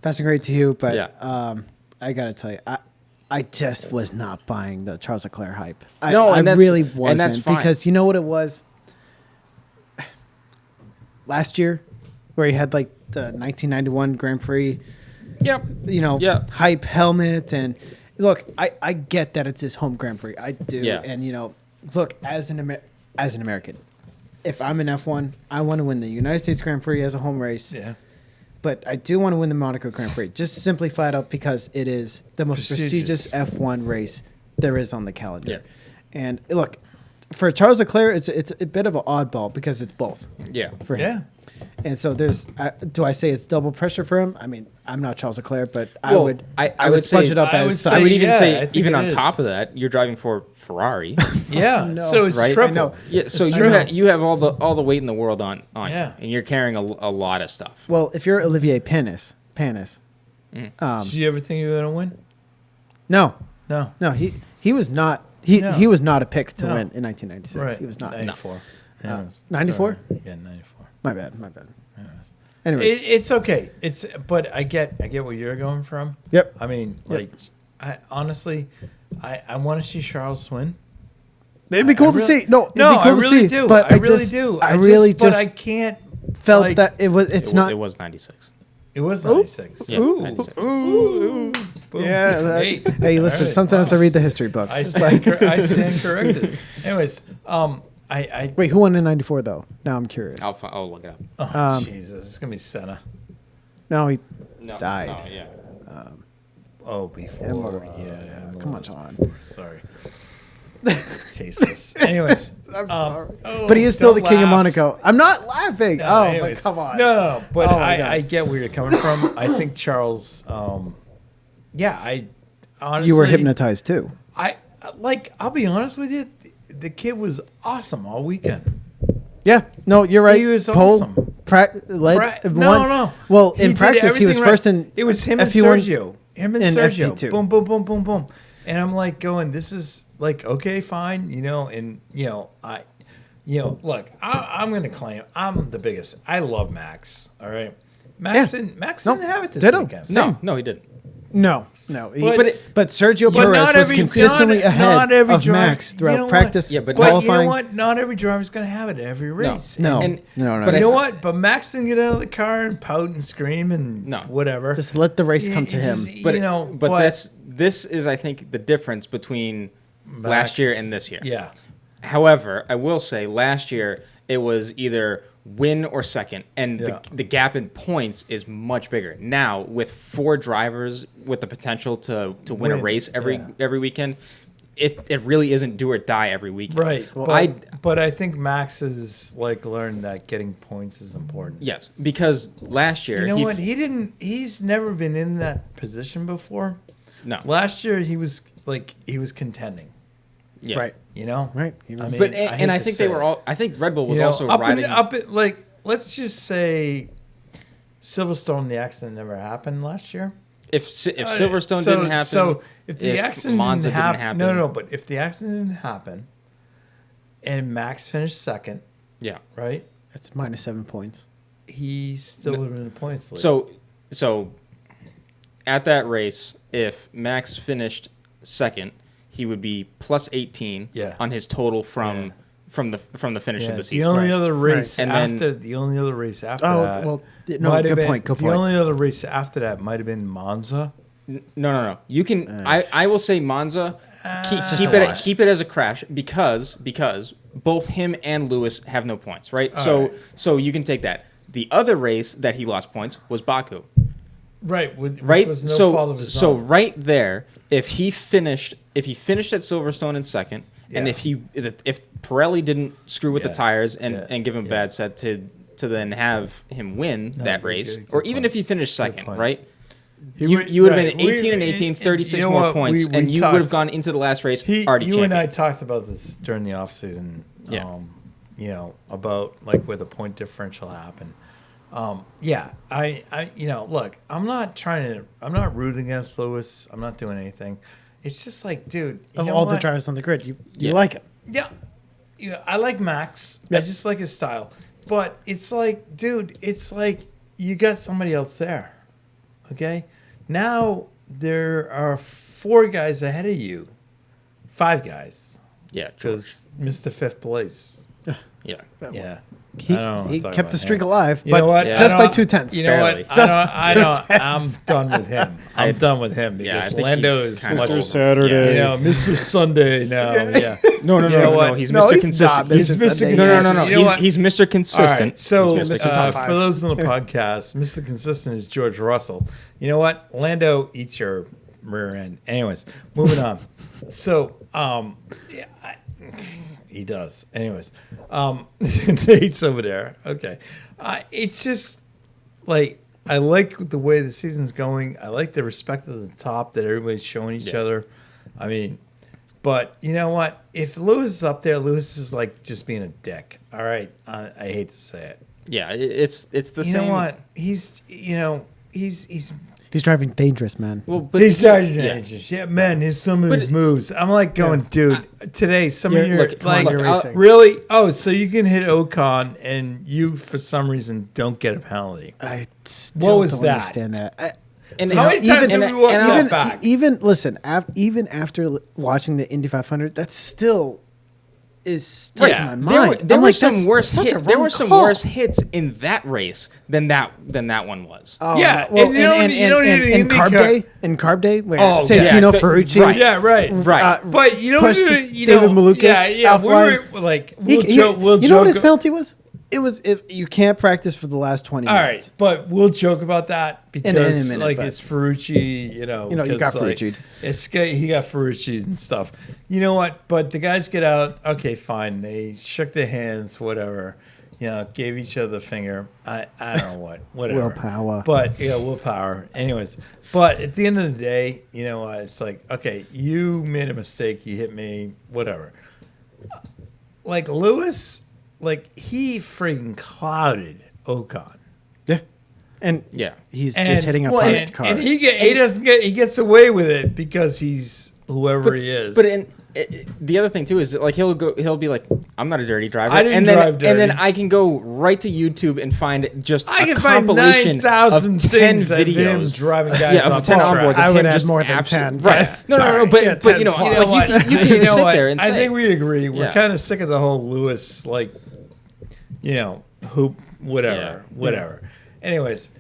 passing grade to you, but Yeah. I gotta tell you, I just was not buying the Charles Leclerc hype. And I that's- really and wasn't that's fine. because you know what it was last year, where he had like the 1991 Grand Prix. Yep. Yeah. Hype helmet and look, I get that it's his home Grand Prix. I do, Yeah. and look as an American, if I'm in F1, I want to win the United States Grand Prix as a home race. Yeah. But I do want to win the Monaco Grand Prix, just simply flat out because it is the most prestigious F1 race there is on the calendar. Yeah. And look, for Charles Leclerc, it's a bit of an oddball because it's both. Yeah. For him. Yeah. And so there's, do I say it's double pressure for him? I mean, I'm not Charles Leclerc, but I Well, would I would would sponge say- it up I as would such. I would even Yeah, I say, think even it on is. top of that, you're driving for Ferrari. Yeah. No. So it's Right? triple. I know. Yeah. So It's you have all the weight in the world on Yeah. you, and you're carrying a lot of stuff. Well, if you're Olivier Panis, Did you ever think you were gonna win? no, he was not. No. He was not a pick to No. win in 1996. Right. He was not. 94. Yeah, 94? sorry. Yeah, 94. My bad. Anyways. Anyways, It's okay. But I get where you're going from. Yep. I mean, Yep. I honestly, I want to see Charles win. it'd be cool I to really- see. No, it'd No, be cool I really to see. do. But I really do. But I can't. felt like- that it was. It's not. It was 96. It was 96. Yeah. Ooh, 96. Boom. Yeah. Hey, Hey, listen. all right. Sometimes I read the history books. I stand corrected. Anyways, I Wait, who won in '94 though? Now I'm curious. I'll look it up. oh Jesus, it's gonna be Senna. No, he No, died. No, yeah. Oh, before. Imola. Yeah. Come on, Imola was John. before. Sorry. Tasteless. Anyways. I'm sorry. But he is still the king of Monaco. I'm not laughing. No, but come on. No. But I get where you're coming from. I think Charles, I honestly. You were hypnotized too. I'll be honest with you. The kid was awesome all weekend. Yeah. No, you're right. He was Pole, awesome. No. Well, in practice, he was first in. It was him and Sergio. Him and Sergio. FP2. Boom, boom, boom, boom, boom. And I'm like going, this is like, okay, fine. Look, I'm going to claim I'm the biggest. I love Max. All right. Max didn't have it this weekend. No, he didn't. No. But Sergio Perez was consistently ahead of Max throughout practice. Yeah, but qualifying. You know what? Not every driver's going to have it every race. No. But you know what? But Max didn't get out of the car and pout and scream and whatever. Just let the race come to him. This is, I think, the difference between last year and this year. Yeah. However, I will say last year it was either win or second, and the gap in points is much bigger. Now, with 4 drivers with the potential to win a race every weekend, it really isn't do or die every weekend. Right. Well, but I think Max has learned that getting points is important. Yes, because last year he's never been in that position before. No. Last year he was contending. Yeah. Right. Right. I think they were all. I think Red Bull was also riding. Let's just say Silverstone, the accident never happened last year. If Silverstone didn't happen, if the accident Monza didn't happen, no. But if the accident didn't happen, and Max finished second, right, that's -7 points. He still would have been in the points league. So at that race, if Max finished second, he would be plus 18 on his total from the finish of the season. The only other race after that. Well, no, good point. The only other race after that might have been Monza. No. You can. I will say Monza. Keep it as a crash because both him and Lewis have no points, right? So you can take that. The other race that he lost points was Baku. Right. Which was no fault of his own. So right there, if he finished at Silverstone in second, and if Pirelli didn't screw with the tires and give him a bad set to then have him win that race, or even if he finished second, right? You would have been 18 and 18, 36 more points, and you would have gone into the last race already champion. You and I talked about this during the offseason, about where the point differential happened. Look, I'm not rooting against Lewis. I'm not doing anything. It's just dude. Of all the drivers on the grid, you like him. Yeah. I like Max. I just like his style. But it's dude, it's you got somebody else there. Okay? Now there are 4 guys ahead of you. 5 guys. Yeah. Because Mr. Fifth place. Yeah. He kept the streak alive, but just by 2/10. You know what? I'm done with him. I'm done with him because Lando is Mr. Saturday. Mr. Sunday now. Yeah. No. He's Mr. Consistent. He's Mr. Consistent. No. He's Mr. Consistent. All right, so for those on the podcast, Mr. Consistent is George Russell. You know what? Lando eats your rear end. Anyways, moving on. So, he does. Anyways, Nate's over there. Okay. It's just I like the way the season's going. I like the respect at the top that everybody's showing each other. I mean, but you know what? If Lewis is up there, Lewis is just being a dick. All right. I hate to say it. Yeah, it's the same. You know what? He's driving dangerous, man. Well, but he's driving dangerous. Yeah, man. Some of his moves. I'm going, dude. Today, some of your really. Oh, so you can hit Ocon, and you for some reason don't get a penalty. I still don't understand that. And how many times have we watched that back? Even after watching the Indy 500, that still is stuck in my mind. There were some worse hits in that race than that one was. Oh, yeah, well, in Carb Day, where Santino, Ferrucci, right. But pushed David Malukas. We'll you know what his penalty was? You can't practice for the last 20 All minutes. right, but we'll joke about that because In a minute, but- it's Ferrucci, you know. You got Ferrucci'd. He got Ferrucci'd and stuff. You know what? But the guys get out. Okay, fine. They shook their hands, whatever. You know, gave each other the finger. I don't know what. Whatever. Willpower. But willpower. Anyways, but at the end of the day, you know what? It's like, okay, you made a mistake. You hit me. Whatever. Like Lewis, like he freaking clouded Ocon. Yeah. And Yeah. he's just hitting a punt car. And he gets away with it because he's whoever he is. But the other thing too is that, like he'll be like, I'm not a dirty driver. I didn't and then, drive dirty. And then I can go right to YouTube and find just I a can find compilation 9,000 of 10 things of him videos. driving guys of off 10 the track. onboards. I of would him add just more than absolute- 10. Right. No, All but right. but you know, Yeah, 10 like you can You know sit what? there and I say, think we agree. We're Yeah. kind of sick of the whole Lewis, like, you know, hoop, whatever. Anyways,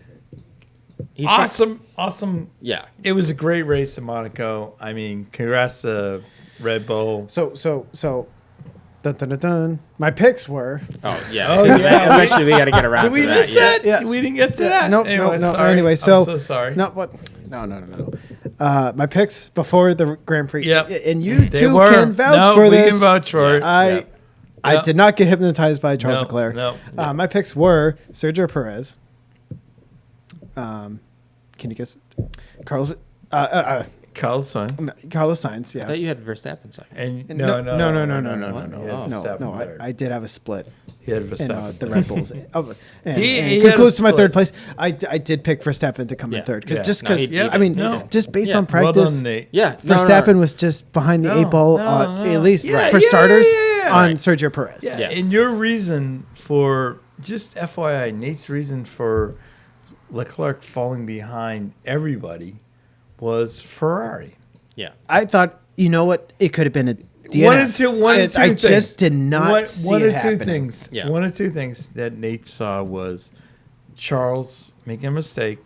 he's fine. awesome. Yeah. It was a great race in Monaco. I mean, congrats to Red Bull. So, dun, dun, dun, dun. My picks were. Oh yeah. Oh, yeah. Eventually we got to get around Did we to that. miss Yeah. that? Yeah. We didn't get to that. No. Sorry. Anyway, so I'm so sorry. No, what? No. My picks before the Grand Prix. Yep. And you They two were. can vouch No, for we this. can vouch for it. I Yep. did not get hypnotized by Charles No, Leclerc. no. My picks were Sergio Perez. Can you guess? Carlos Sainz. I Yeah. thought you had Verstappen second. And No. He had No, Verstappen third. I did have a split. He had And Verstappen. the Red Bulls. And He had concludes a to my split. third place. I did pick Verstappen to come in Yeah. third. Yeah. Just No, because, he- I mean, no. just based Yeah. on Well practice, done, Nate. Yeah. Verstappen was just behind the No, eight ball, no. at least Yeah, for yeah, starters, yeah. on Right. Sergio Perez. Yeah. Yeah. And your reason for, just FYI, Nate's reason for Leclerc falling behind everybody was Ferrari. Yeah. I thought, you know what? It could have been a DNF. One of two I things. just did not see one it of two happening. things. Yeah. One of two things that Nate saw was Charles making a mistake,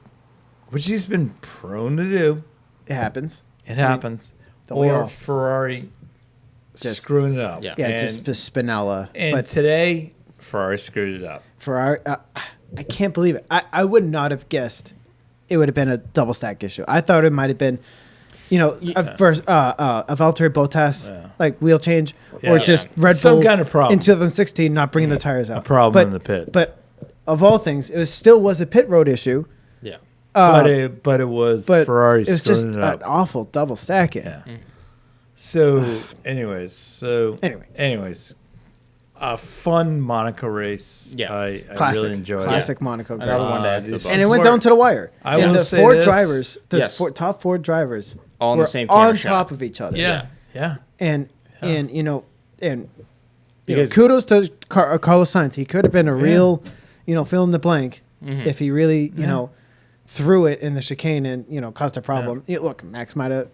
which he's been prone to do. It happens. It happens. Don't we Or all? Ferrari Just- screwing it up. Yeah. Yeah, And, just Spinella. and But today, Ferrari screwed it up. Ferrari, I can't believe it. I would not have guessed it would have been a double stack issue. I thought it might have been, a Valtteri Bottas, Yeah. like wheel change, Yeah. or just Yeah. Red Some Bull kind of problem. in 2016 not bringing the tires out. problem in the pits. But of all things, it still was a pit road issue. Yeah. But it was But Ferrari it was just screwing an it up. awful double stacking. Yeah. So, anyways, a fun Monaco race. Yeah. I Classic, really enjoyed classic Monaco. Another Grand one to add to the this- box. And it went down to the wire. I and will the say four this. drivers, the Yes. top four drivers, All in were the same camera on shot. top of each other. Yeah. And Because- kudos to Carlos Sainz. He could have been a real, fill in the blank Mm-hmm. if he really, threw it in the chicane and caused a problem. Look, Max might have.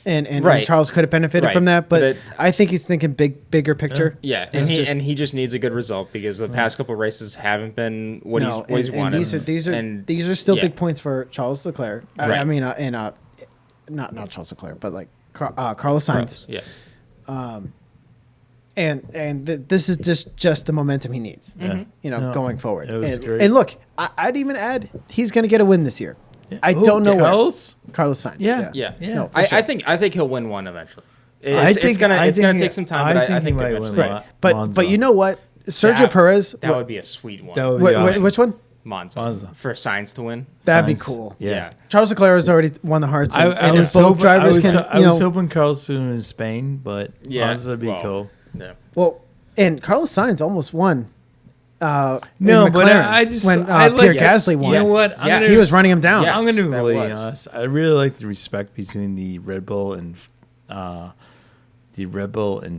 And Right. Charles could have benefited Right. from that, but But- I think he's thinking bigger picture. Yeah, This is and he just needs a good result because the past couple races haven't been what he's and wanted. these are still yeah. big points for Charles Leclerc. I Right. mean, not Charles Leclerc, but like Carlos Sainz. Yeah, And this is just the momentum he needs, No, going forward. it was great. And look, I'd even add he's going to get a win this year. I don't know Carlos? where. Carlos Sainz. Yeah. yeah. No, for I sure. think he'll win one eventually. I think it's gonna he- take some time, but I think he might eventually. win. Right. Monza. But you know what? Sergio Perez. That would be a sweet one. That would be awesome. Which one? Monza for Sainz to win. That'd be Sainz. cool. Yeah. Charles Leclerc has already won the hearts. I And was if both hoping, drivers I was can, hoping Carlos would in Spain, but Yeah, Monza would be well, cool. Yeah. Well, and Carlos Sainz almost won. No, in but McLaren I just when I Pierre like, Gasly won. You know what? Yeah. He was running him down. Yeah. I'm going to be that really was. honest. I really like the respect between the Red Bull and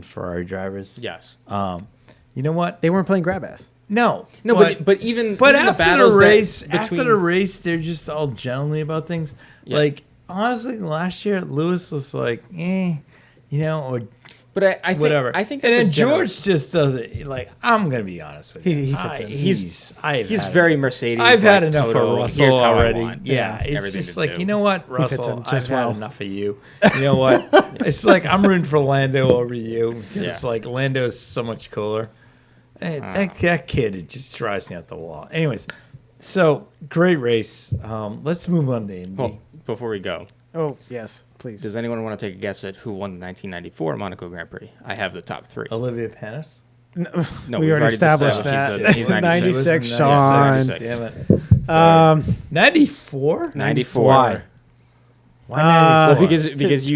Ferrari drivers. Yes. You know what? They weren't playing grab ass. No, But even but even after battles the that race, between they're just all gently about things. Yeah. Like honestly, last year Lewis was like, or But I think whatever. I think and that's then a general- George just does it. Like I'm gonna be honest with you, He fits in. He's had very it. Mercedes. I've had like, enough Toto, of Russell here's how I already. want Yeah, it's everything just to like do. you know what, fits in Russell, just I've well. had enough of you. You know what? It's like I'm rooting for Lando over you because Yeah. like Lando is so much cooler. Hey, that kid, it just drives me out the wall. Anyways, so great race. Let's move on to Indy. Well, before we go, Oh, yes, please. does anyone want to take a guess at who won the 1994 Monaco Grand Prix? I have the top three. Olivia Panis. No, we we've already established established that. he's 96. 96, Yeah, Sean. 96. Damn it. Sorry. 94? 94. Why? Why 94? Well, because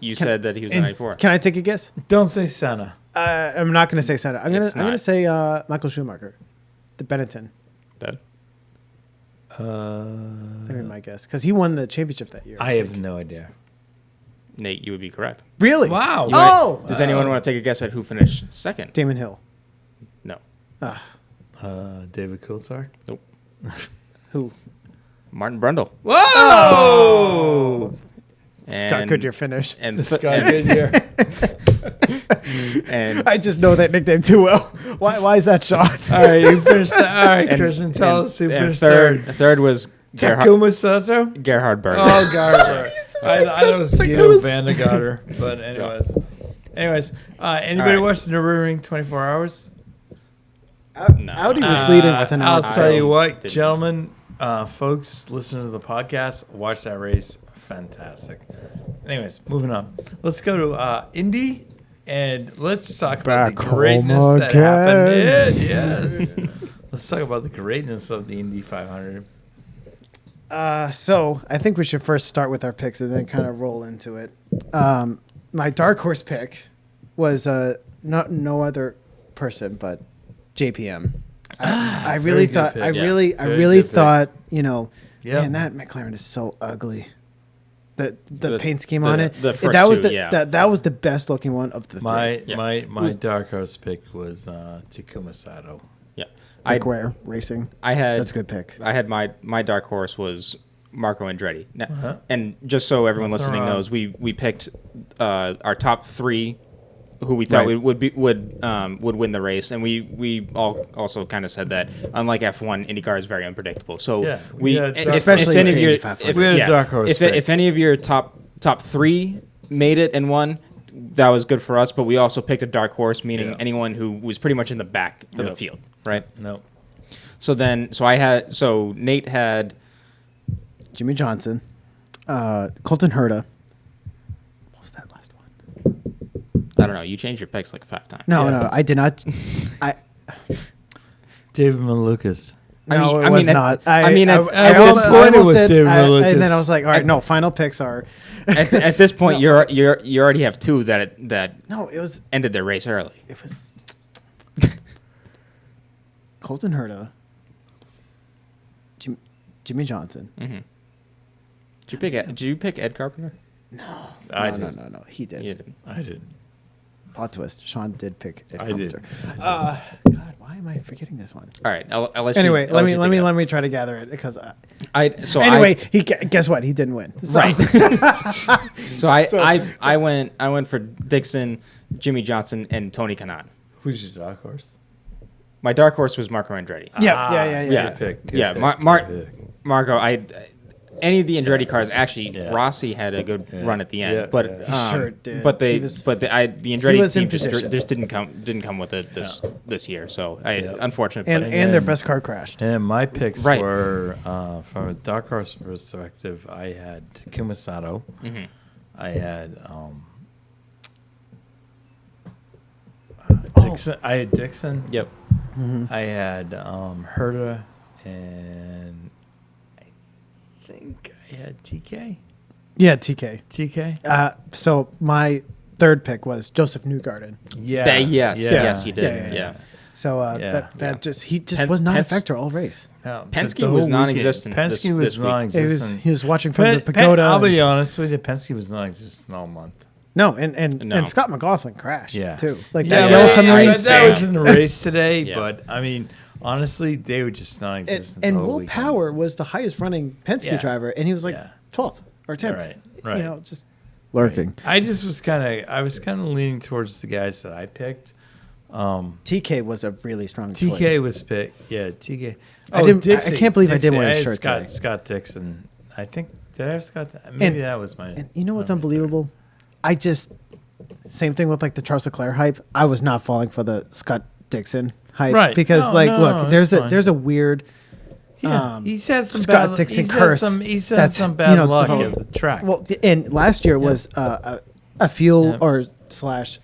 you said that he was 94. Can I take a guess? Don't say Senna. I'm not going to say Senna. I'm It's going to not. say Michael Schumacher, the Benetton. Dead. That'd be my guess because he won the championship that year. I have no idea. Nate, you would be correct. Really? Wow. Oh, Does anyone want to take a guess at who finished second? Damon Hill. No. David Coulthard. Nope. Who? Martin Brundle. Whoa! Scott Goodyear finished. And Scott Goodyear. and I just know that nickname too well. Why is that, Sean? All right, you finished. All right, and- Christian, tell and- us who and finished third. Third was Takuma Sato. Gerhard Berger. Oh, Garber. I thought it was Guido Van de Gotter. But anyways, anybody right. watch the Nürburgring 24 Hours? No. Audi was leading with an I'll hour. tell you what, didn't. gentlemen, folks, listen to the podcast, watch that race. Fantastic. Anyways, moving on. Let's go to Indy, and let's talk about Back the home greatness that again. happened. Yes. Let's talk about the greatness of the Indy 500. So I think we should first start with our picks and then kind of roll into it. My dark horse pick was no other person but JPM. I really good thought pick. I Yeah. really Very good pick. thought Yeah. man, that McLaren is so ugly. The The- paint scheme the- on it. the first that was two, the yeah. that was the best looking one of the My three. Yeah. my dark horse pick was Takuma Sato. Yeah. Rick Ware Racing. I had That's a good pick. I had my dark horse was Marco Andretti. Now, Uh-huh. And just so everyone Nothing listening wrong. knows, we picked our top three who we thought Right. would win the race, and we all also kind of said that unlike F1, IndyCar is very unpredictable. So Yeah, we had dark Especially any of the your Indy 500. We had a dark horse pick. if any of your top three made it and won, that was good for us. But we also picked a dark horse, meaning Yeah. anyone who was pretty much in the back of the Yep. field, right? No. So Nate had Jimmy Johnson, Colton Herta. What was that last one? I don't know. You changed your picks like 5 times. No, I did not. David Malukas. No, I it was mean, not. I mean, at almost- this point, it almost was did, David Malukas. and then I was like, all right, no, final picks are. at this point, you already have two that No, it was ended their race early. Colton Herta, Jimmy Johnson. Mm-hmm. Did you pick Ed Carpenter? I no, did. no, he did. You didn't. I did. Plot twist. Sean did pick Ed I Carpenter. did. God, why am I forgetting this one? All right. I'll let Anyway, you, let me try to gather it because. Guess what? He didn't win. So. Right. I went for Dixon, Jimmy Johnson, and Tony Kanaan. Who's your dark horse? My dark horse was Marco Andretti. Yeah. Good pick. Good Yeah, pick, good pick. Marco. Any of the Andretti cars actually. Yeah. Rossi had a good run at the end, Yeah, but yeah. He sure did. But He was- the Andretti he was in team position. just didn't come with it this year. So unfortunate. And but their then- best car crashed. And my picks Right. were, from a dark horse perspective, I had Takuma Sato. Mhm. I had Dixon. I had Dixon. Yep. I had Herta, and I think I had TK. Yeah, TK. TK. So my third pick was Joseph Newgarden. Yeah. Yes, you did. Yeah. Yeah. So Yeah. he was not a factor all race. No, Penske the was whole non-existent weekend. this Penske was week. non-existent. He was watching from the pagoda. I'll be honest with you, Penske was non-existent all month. No, No. and Scott McLaughlin crashed Yeah. too. Like Yeah, that yeah, yellow yeah, submarine. yeah, that was in the race today, Yeah. but I mean, honestly, they were just non-existent. And the whole Will weekend. Power was the highest running Penske Yeah. driver, and he was like Yeah. 12th or 10th. Right. You know, just lurking. I just was kind of leaning towards the guys that I picked. TK was a really strong TK choice. was picked. Yeah, TK. I can't believe I didn't wear his had shirt today. Scott Dixon. I think did I have Scott? Maybe that was my. And you know what's my unbelievable? I just same thing with like the Charles Leclerc hype. I was not falling for the Scott Dixon hype Right. because look, it's there's a weird. Yeah, he's had some Scott bad, Dixon he's curse. He's had some bad luck at the track. Well, and last year was a fuel or slash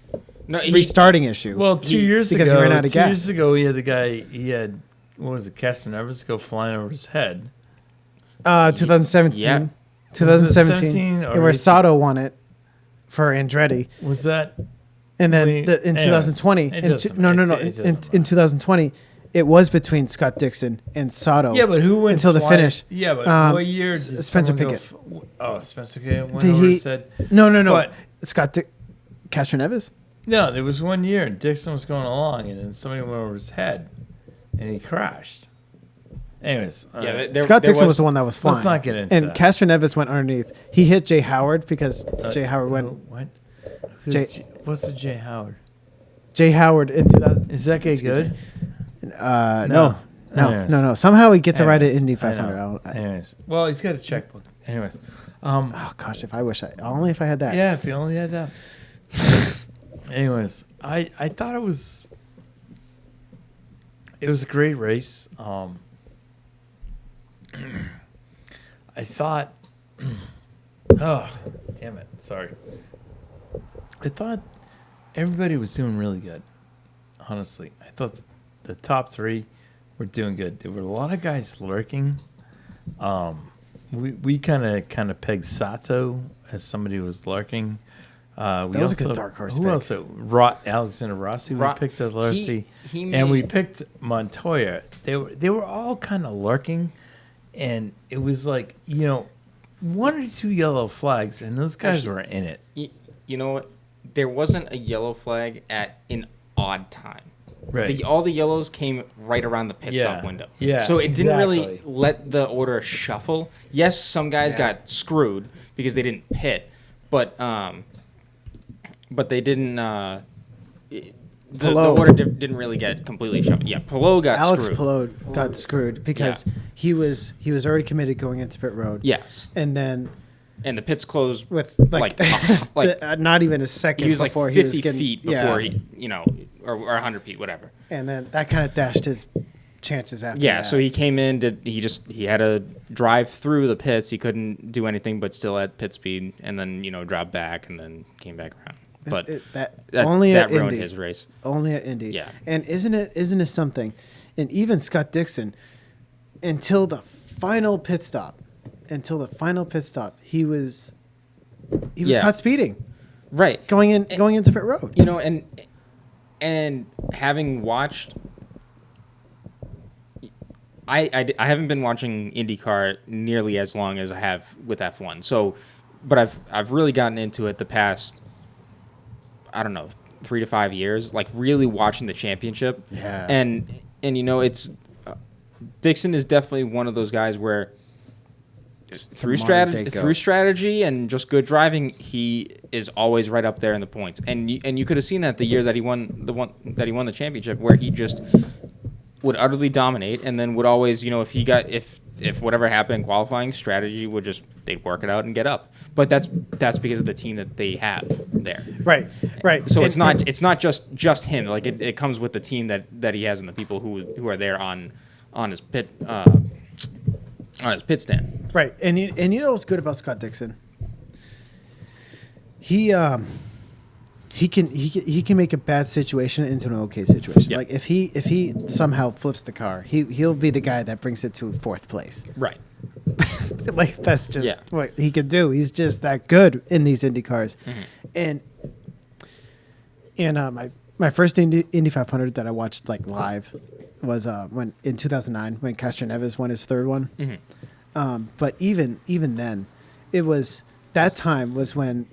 restarting issue. Well, 2 years because ago, he ran out of gas. 2 years ago, he had the guy. He had what was it? Castanevis go flying over his head. 2017. Yeah. 2017, where Sato won it for Andretti. Was that? And then in 2020, in 2020, it was between Scott Dixon and Sato. Yeah, but who went until the finish? Yeah, but what year did Spencer Pickett? Spencer Pickett went over his head. No. But, Scott Castroneves? No, there was 1 year, and Dixon was going along, and then somebody went over his head, and he crashed. Anyways, Scott Dixon was the one that was flying. Let's not get into and that. Castroneves went underneath. He hit Jay Howard because Jay Howard went. What? What's the Jay Howard? Jay Howard in 2000. Is that guy good? No. Somehow he gets a ride at Indy 500. Anyways, well, he's got a checkbook. Anyways, oh gosh, if I had that. Yeah, if you only had that. Anyways, I thought it was a great race. I thought, oh, damn it, sorry. I thought everybody was doing really good. Honestly, I thought the top three were doing good. There were a lot of guys lurking. We kind of pegged Sato as somebody who was lurking. That was a good dark horse pick. Who else? Alexander Rossi. We picked Rossi, and we picked Montoya. They were all kind of lurking, and it was like one or two yellow flags, and those guys were in it. You know what? There wasn't a yellow flag at an odd time. Right. All the yellows came right around the pit stop window. Yeah. So it didn't really let the order shuffle. Yes, some guys got screwed because they didn't pit, but they didn't. The order didn't really get completely shuffled. Yeah, Prologue got Alex screwed. Prologue got screwed because he was already committed going into pit road. Yes. And then. And the pits closed with like not even a second. He was before like 50 he was getting, feet before he, or 100 feet, whatever. And then that kind of dashed his chances after. Yeah, that. so he came in. He had to drive through the pits. He couldn't do anything, but still at pit speed, and then dropped back, and then came back around. But that ruined Indy. his race. Only at Indy. Yeah. And isn't it something? And even Scott Dixon, until the final pit stop, he was caught speeding. Right. Going into pit road. And having watched, I haven't been watching IndyCar nearly as long as I have with F1. So, but I've really gotten into it the past, I don't know, 3 to 5 years, like really watching the championship. Yeah. And it's Dixon is definitely one of those guys where through strategy and just good driving, he is always right up there in the points. And you could have seen that the year that he won the championship, where he just would utterly dominate, and then would always, if whatever happened in qualifying, strategy would just, they'd work it out and get up. But that's because of the team that they have there. Right. So it's not just him. Like it comes with the team that he has and the people who are there on his pit stand. Right, and you know what's good about Scott Dixon? He can make a bad situation into an okay situation. Yep. Like if he somehow flips the car, he'll be the guy that brings it to fourth place. Right. Like that's just what he could do. He's just that good in these Indy cars. Mm-hmm. And my first Indy 500 that I watched like live was when in 2009 when Castroneves won his third one. Mm-hmm. But even then, it was that time was when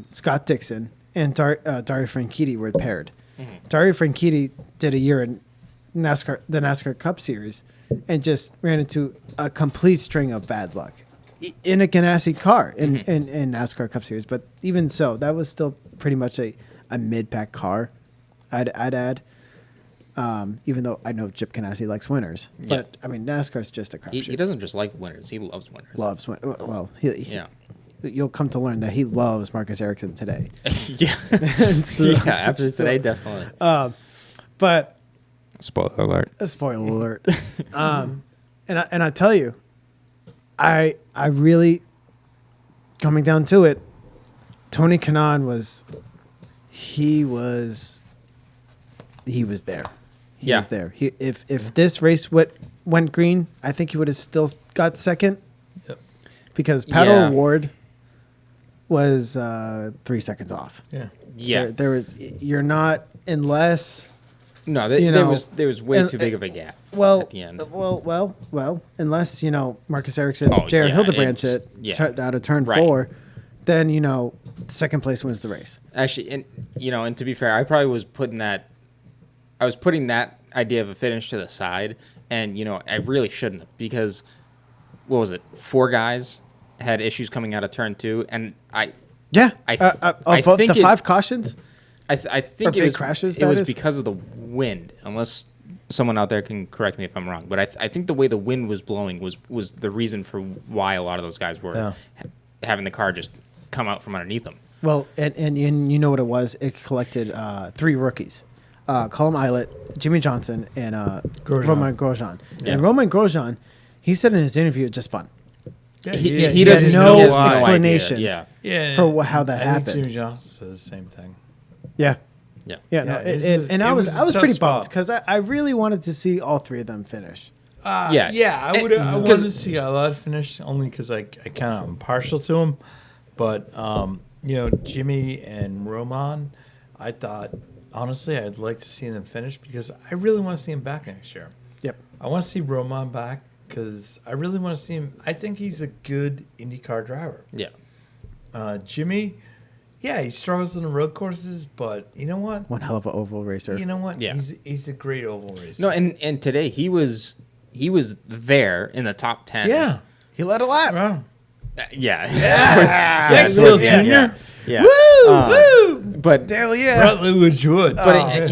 Scott Dixon and Dario Franchitti were paired. Mm-hmm. Dario Franchitti did a year in the NASCAR Cup Series and just ran into a complete string of bad luck in a Ganassi car in NASCAR Cup Series. But even so, that was still pretty much a mid-pack car, I'd add. Even though I know Chip Ganassi likes winners. But, I mean, NASCAR's just a crapshoot. He doesn't just like winners. He loves winners. Loves winners. Well, you'll come to learn that he loves Marcus Ericsson today. Yeah. So, after today, definitely. But Spoiler alert. A spoiler alert. And I tell you, I really, coming down to it, Tony Kanaan was there. He was there. If this race went green, I think he would have still got second. Yep. Because Paddle Ward was 3 seconds off. Yeah. Yeah. There was, you're not, unless. No, there was way too big of a gap at the end. Well, unless, Marcus Ericsson, Jared Hildebrandt out of turn 4, then, second place wins the race. Actually, and to be fair, I probably was putting that idea of a finish to the side, and, I really shouldn't have, because, what was it, 4 guys had issues coming out of turn 2, and I think the 5 cautions? I think it was is? because of the wind, unless someone out there can correct me if I'm wrong. But I think the way the wind was blowing was the reason for why a lot of those guys were having the car just come out from underneath them. Well, and you know what it was? It collected 3 rookies. Colin Eilert, Jimmy Johnson, and Romain Grosjean. Yeah. And Romain Grosjean, he said in his interview, it just spun. Yeah, he doesn't know he has no explanation idea. for how that happened. I think Jimmy Johnson said the same thing. Yeah. Yeah. No, and I was pretty bummed because I really wanted to see all 3 of them finish. I wanted to see a lot finish only because I kind of am partial to him. But, Jimmy and Roman, I thought, honestly, I'd like to see them finish because I really want to see him back next year. Yep. I want to see Roman back because I really want to see him. I think he's a good IndyCar driver. Yeah. Jimmy, he struggles in the road courses, but you know what? One hell of an oval racer. You know what? Yeah. He's a great oval racer. No, and today he was there in the top 10. Yeah. He led a lap. Wow. Thanks, Dale Jr. Yeah. Woo! But Dale, yeah. Bradley Wood. But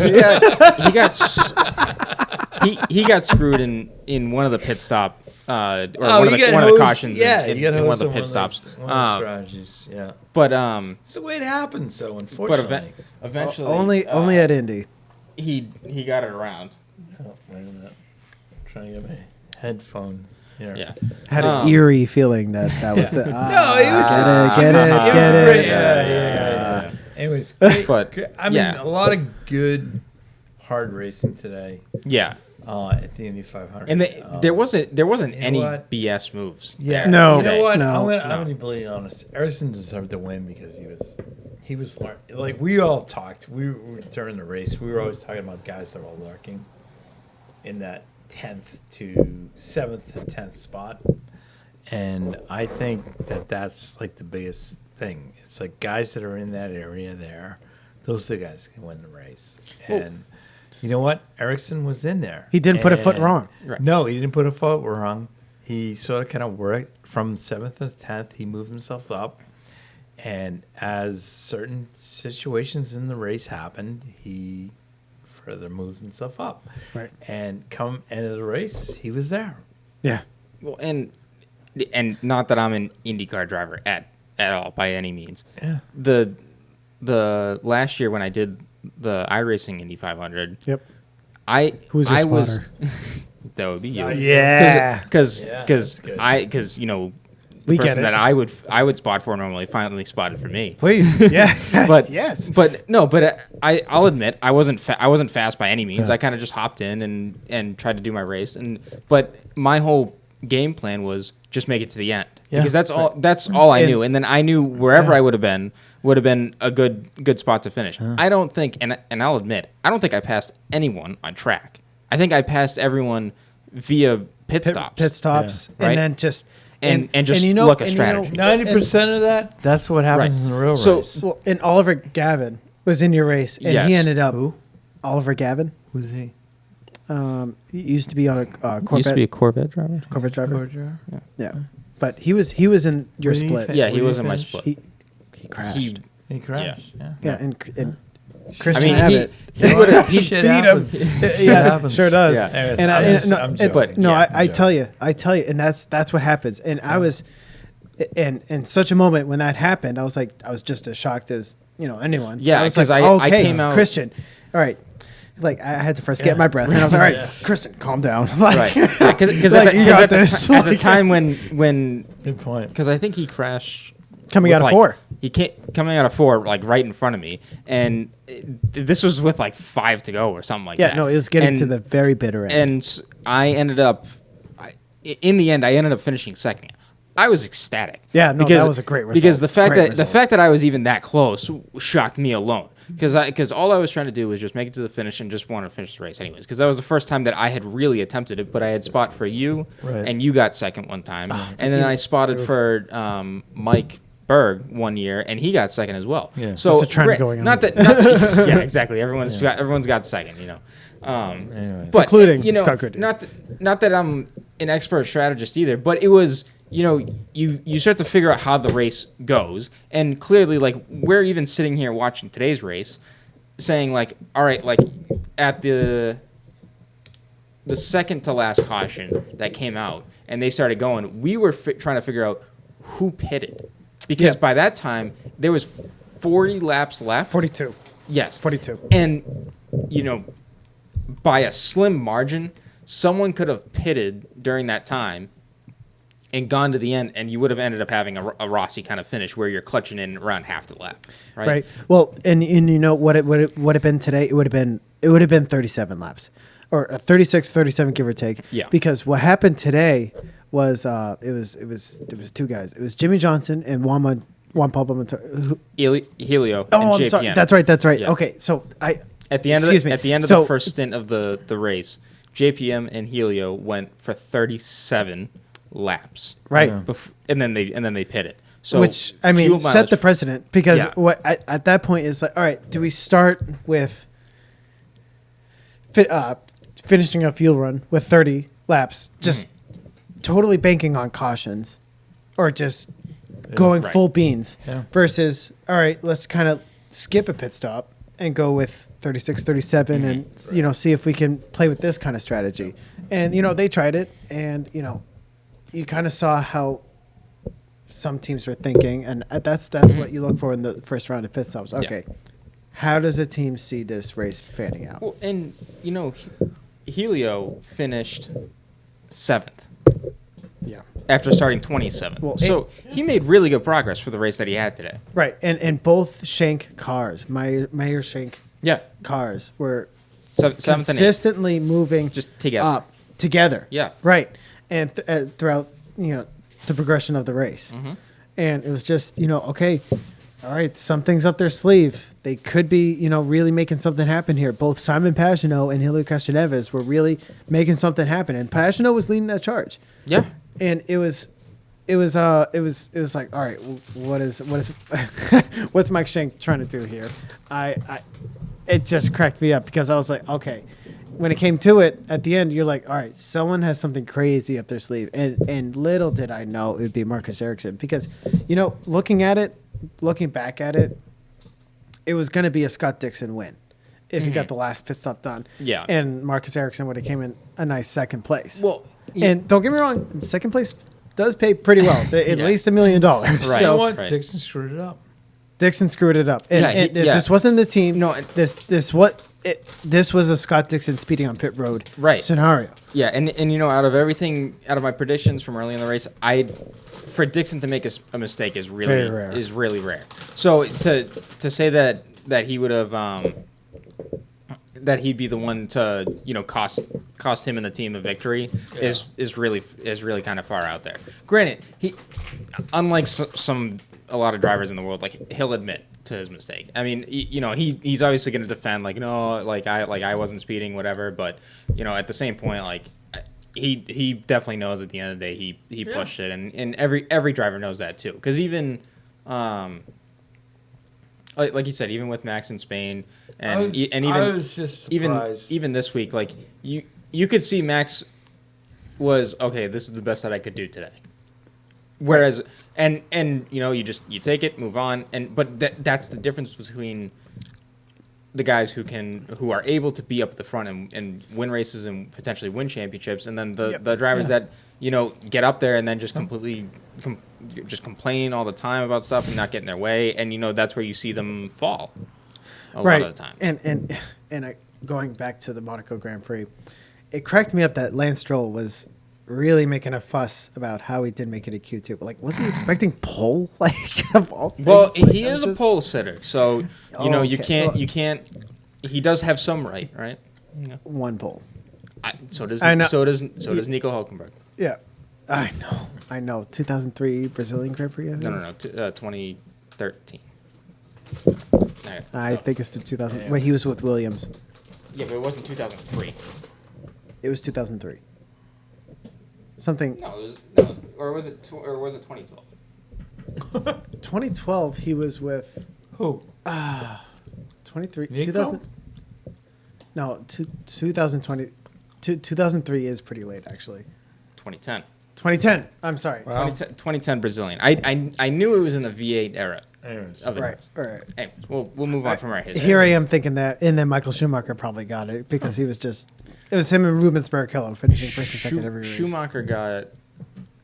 he got screwed in one of the pit stop one of the cautions in one of the pit stops. One of the strategies. Yeah. But it's the way it happens, though. Unfortunately. But eventually, only at Indy. he got it around. Oh, wait a minute. I'm trying to get my headphone here. Yeah. Had an eerie feeling that was the. No, it was get it. Yeah. Anyways, But I mean, a lot of good hard racing today. Yeah. At the Indy 500, And there wasn't any what? BS moves. Yeah. No. You know what? No. I'm gonna be completely honest. Ericsson deserved to win because he was like we all talked. We were during the race. We were always talking about guys that were lurking in that 10th to 7th to 10th spot, and I think that's like the biggest thing. It's like guys that are in that area there. Those are the guys who can win the race. And you know what? Ericsson was in there. He didn't put a foot wrong. Right. No, he didn't put a foot wrong. He sort of kind of worked from 7th to 10th. He moved himself up. And as certain situations in the race happened, he further moved himself up. Right. And come end of the race, he was there. Yeah. Well, and not that I'm an IndyCar driver at all by any means. Yeah. The last year when I did the iRacing Indy 500. Yep. Who's your was spotter? that would be you. Yeah. Because We person get it. that I would spot for normally finally spotted for me. Please. Yeah. But yes. But I'll admit I wasn't fast by any means. I kind of just hopped in and tried to do my race, but my whole game plan was just make it to the end because that's all I knew. And then I knew wherever I would have been a good spot to finish. I don't think, and I'll admit, I don't think I passed anyone on track. I think I passed everyone via pit stops, and right? then just and just look at strategy. 90% of that, that's what happens in the real race. Well, and Oliver Gavin was in your race, and he ended up. Who? Oliver Gavin. Who's he? He used to be on a Corvette. Used to be a Corvette driver. Corvette driver. Georgia? Yeah, but he was in your split. Yeah, he was in my split. He crashed. He crashed. Yeah, and Christian I mean, Abbott. he Shit beat him. happens. Yeah, sure does. Yeah. Anyways, I'm joking. I tell you, and that's what happens. And I was, in such a moment when that happened, I was just as shocked as anyone. Yeah, I was 'cause like, I okay, came out- Christian. All right, Like I had to first get my breath, and I was like, all right, Christian, calm down. Like, right. Because like, you got this. At the time when Good point. because I think he crashed coming out of like, 4. He coming out of 4, like right in front of me, and this was with like 5 to go or something like that. Yeah, no, it was getting to the very bitter end. And I ended up, in the end, I ended up finishing second. I was ecstatic. Yeah, no, that was a great result. Because the fact that I was even that close shocked me alone. Because all I was trying to do was just make it to the finish and just want to finish the race anyways. Because that was the first time that I had really attempted it, but I had spot for you, and you got second one time, and then I spotted for Mike Berg one year, and he got second as well. Yeah, so it's a trend going on. Not that yeah, exactly. Everyone's got second, you know. But including Scott Goodyear. Not that I'm an expert strategist either, but it was, you know, you start to figure out how the race goes, and clearly, like, we're even sitting here watching today's race, saying like, all right, like at the second to last caution that came out, and they started going, we were trying to figure out who pitted, because by that time there was 40 laps left. 42. Yes. 42. And, you know, by a slim margin, someone could have pitted during that time and gone to the end, and you would have ended up having a Rossi kind of finish where you're clutching in around half the lap, right? Right. Well, and you know what it would have been today? It would have been 37 laps, or 36, 37, give or take. Yeah. Because what happened today was it was 2 guys. It was Jimmy Johnson and Juan Pablo Montoya. Helio. Oh, and I'm JPM. sorry. That's right. Yeah. Okay, so At the end of the first stint of the race, JPM and Helio went for 37 laps. Right. And then they pitted. So which I mean set the precedent, because what at that point is like, all right, do we start with finishing a fuel run with 30 laps, just totally banking on cautions, or just going full beans, versus, all right, let's kind of skip a pit stop and go with 36, 37 and, you know, see if we can play with this kind of strategy. And, you know, they tried it, and, you know, you kind of saw how some teams were thinking, and that's what you look for in the first round of pit stops. Okay, how does a team see this race fanning out? Well, and, you know, Helio finished 7th. Yeah. After starting 27th. Well, so he made really good progress for the race that he had today. Right. And both Schenck cars, Meyer Schenck cars, were consistently moving just together. Up together. Yeah. Right. And throughout, you know, the progression of the race. And it was just, you know, okay, all right, something's up their sleeve. They could be, you know, really making something happen here. Both Simon Pagenaud and Helio Castroneves were really making something happen, and Pagenaud was leading that charge. Yeah. And it was like, all right, what is what's Mike Schenck trying to do here? It just cracked me up, because I was like, okay, when it came to it at the end, you're like, all right, someone has something crazy up their sleeve, and little did I know it would be Marcus Ericsson, because, you know, looking back at it, it was going to be a Scott Dixon win if he got the last pit stop done. Yeah. And Marcus Ericsson would have came in a nice second place. Well, and don't get me wrong, second place does pay pretty well, at least $1 million. Right. So, you know what? Right. Dixon screwed it up. And this wasn't the team. No, this was a Scott Dixon speeding on pit road scenario. Yeah, and you know, out of my predictions from early in the race, for Dixon to make a mistake is really rare. So to say that he would have that he'd be the one to, you know, cost him and the team a victory is really kind of far out there. Granted, he, unlike a lot of drivers in the world, like, he'll admit to his mistake. I mean, you know, he's obviously going to defend, like, no, like I wasn't speeding, whatever. But, you know, at the same point, like, he definitely knows at the end of the day he pushed it, and every driver knows that too. Because even like you said, even with Max in Spain, I was just surprised. even this week, like, you could see Max was, okay, this is the best that I could do today. Whereas, and you know, you take it, move on, but that's the difference between the guys who are able to be up at the front and win races and potentially win championships, and then the drivers that, you know, get up there and then just completely just complain all the time about stuff and not getting their way, and, you know, that's where you see them fall a lot of the time. And going back to the Monaco Grand Prix, it cracked me up that Lance Stroll was really making a fuss about how he did make it a Q2. But, like, wasn't he expecting pole? Like, of all things? Well, Like, he is a pole sitter, so you Okay. you can't. He does have some right? Yeah. One pole. So does I know. so does Nico Hulkenberg. Yeah, I know. 2003 Brazilian Grand Prix. I think. No. 2013. I think it's the 2000. Wait, he was with Williams. Yeah, but it wasn't 2003. It was 2003. Something. No, or was it 2012? 2012. He was with Who? 23. Nico? 2000. No, 2020. 2003 is pretty late, actually. 2010. 2010. I'm sorry. Wow. 2010 Brazilian. I knew it was in the V8 era. Anyways. Of the Right. cars. Right. Anyways, we'll move on from our history. Here I am thinking that, and then Michael Schumacher probably got it because he was just. It was him and Rubens Barrichello finishing first and second every race. Schumacher got.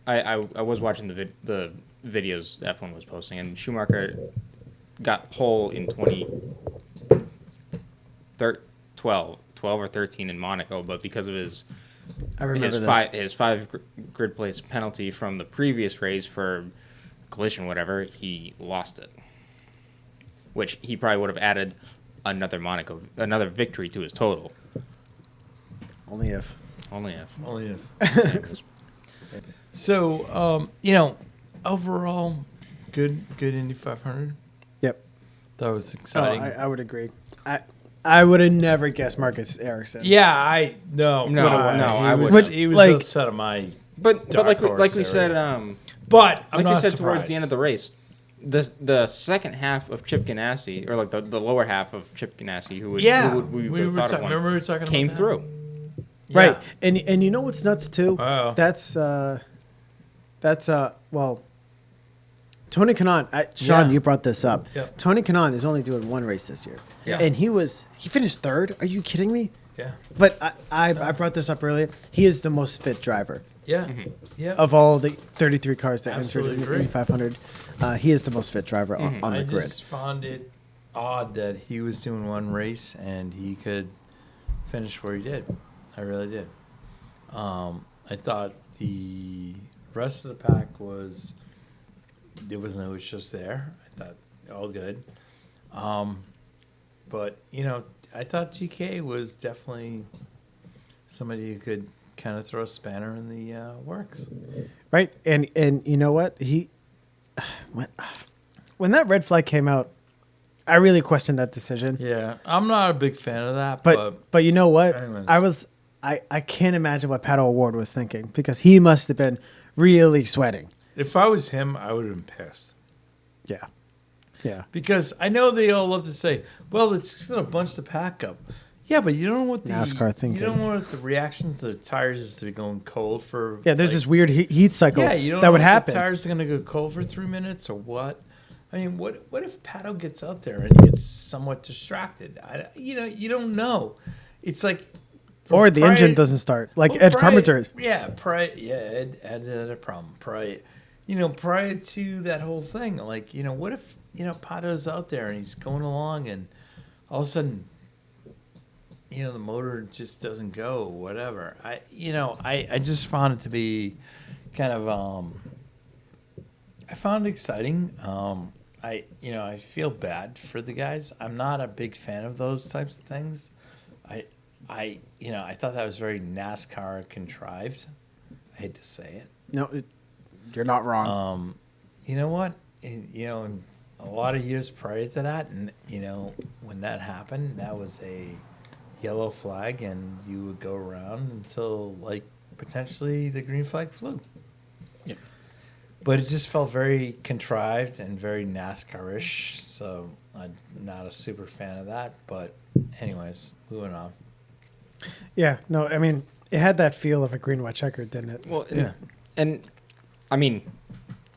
I was watching the videos F1 was posting, and Schumacher got pole in 2012 or 13 in Monaco, but because of his I remember this. his five grid place penalty from the previous race for collision, whatever, he lost it. Which he probably would have added another victory to his total. Only if. Only if. So, overall, good Indy 500. Yep. That was Oh, exciting. I would agree. I would have never guessed Marcus Ericsson. Yeah, I was But, he was like- outside of my. But Dark like horse we said, area. But I'm like not we said surprised. towards the end of the race, the second half of Chip Ganassi, or like the lower half of Chip Ganassi, who we would have thought of remember we were talking came about that? through. Right. Yeah. And you know what's nuts too? Wow. That's well, Tony Kanaan, Sean, Yeah. you brought this up. Yep. Tony Kanaan is only doing one race this year. Yeah. And he finished third. Are you kidding me? Yeah. But I brought this up earlier. He is the most fit driver Yeah. Yeah. of all the 33 cars that Absolutely entered in agree. the 500. He is the most fit driver on I the grid. just found it odd that he was doing one race and he could finish where he did. I really did. I thought the rest of the pack there was no issues there. I thought all good. But I thought TK was definitely somebody who could kind of throw a spanner in the works. Right. And you know what? When that red flag came out, I really questioned that decision. Yeah, I'm not a big fan of that, But you know what? Anyways. I can't imagine what Pato O'Ward was thinking because he must have been really sweating. if I was him, I would have been pissed. Yeah. Yeah. Because I know they all love to say, well, it's just going to bunch the pack up. Yeah, but you don't know what the NASCAR thinking. You don't know what the reaction to the tires is to be going cold for. Yeah, there's this weird heat cycle you don't that know know would if happen. The tires are going to go cold for 3 minutes or what? I mean, what if Pato gets out there and he gets somewhat distracted? You don't know. It's like, Or the engine doesn't start, like Ed Carpenter. Yeah, Ed had a problem. Prior to that whole thing, like, what if Pato's out there and he's going along and all of a sudden, the motor just doesn't go, whatever. I just found it to be kind of I found it exciting. I feel bad for the guys. I'm not a big fan of those types of things. I thought that was very NASCAR contrived. I hate to say it. No, you're not wrong. You know what? In a lot of years prior to that, and when that happened, that was a yellow flag, and you would go around until potentially the green flag flew. Yeah. But it just felt very contrived and very NASCAR-ish, so I'm not a super fan of that. But anyways, moving on. Yeah, no, I mean, it had that feel of a green white checker, didn't it? Well, Yeah. and I mean,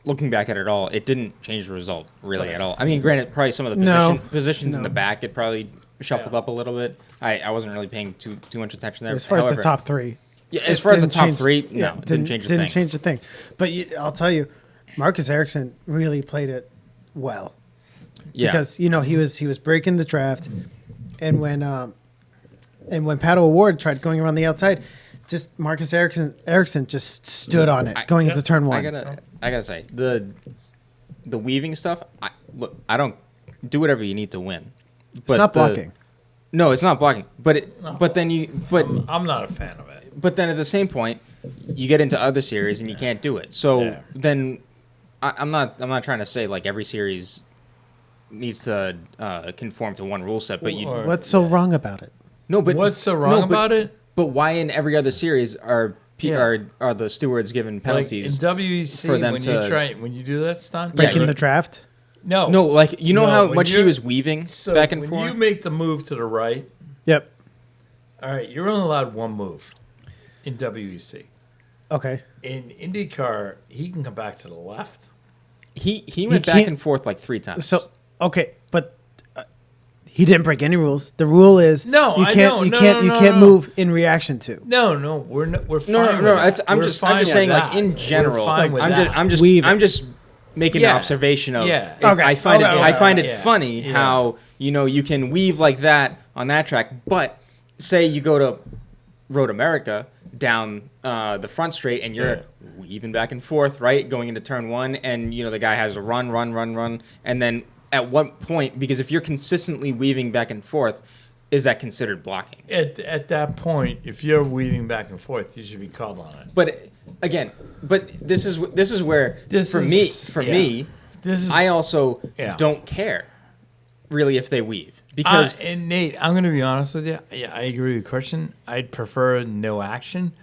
looking back at it all, it didn't change the result really at all. I mean, granted, probably some of the positions in the back, it probably shuffled up a little bit. I wasn't really paying too much attention there. As far as the top three. Yeah, as far as the top three, no, yeah, it didn't change a thing. Didn't change a thing. But I'll tell you, Marcus Ericsson really played it well. Yeah. Because he was breaking the draft, and when And when Pato O'Ward tried going around the outside, just Marcus Ericsson just stood on it going into turn one. I gotta say the weaving stuff. I don't do whatever you need to win. But it's not blocking. No, it's not blocking. But I'm not a fan of it. But then at the same point, you get into other series and you can't do it. So then I'm not trying to say like every series needs to conform to one rule set. But what's so wrong about it? No, but what's so wrong about it? But why in every other series are the stewards given penalties like in WEC for them when you do that stunt? Breaking the draft? No, like how much he was weaving back and forth. When you make the move to the right, yep. All right, you're only allowed one move in WEC. Okay. In IndyCar, he can come back to the left. He went back and forth like 3 times. So okay, but he didn't break any rules. The rule is you can't move in reaction to. No, we're fine. No. I'm just saying like in general. I'm just making an observation of. Yeah. I find it funny how you can weave like that on that track, but say you go to Road America down the front straight and you're weaving back and forth, right, going into turn one, and the guy has a run, and then at what point? Because if you're consistently weaving back and forth, is that considered blocking? At that point, if you're weaving back and forth, you should be called on it. But again, this is where me, I also don't care really if they weave because and Nate, I'm going to be honest with you. Yeah, I agree with your question. I'd prefer no action,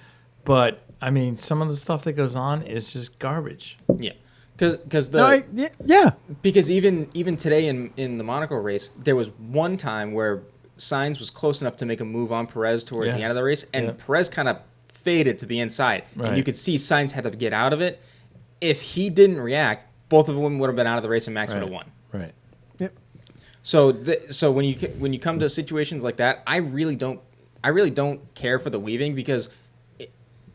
but I mean, some of the stuff that goes on is just garbage. Yeah. Because even today in the Monaco race, there was one time where Sainz was close enough to make a move on Perez towards the end of the race, and Perez kind of faded to the inside, and you could see Sainz had to get out of it. If he didn't react, both of them would have been out of the race, and Max would have won. Right. Yep. So when you come to situations like that, I really don't care for the weaving because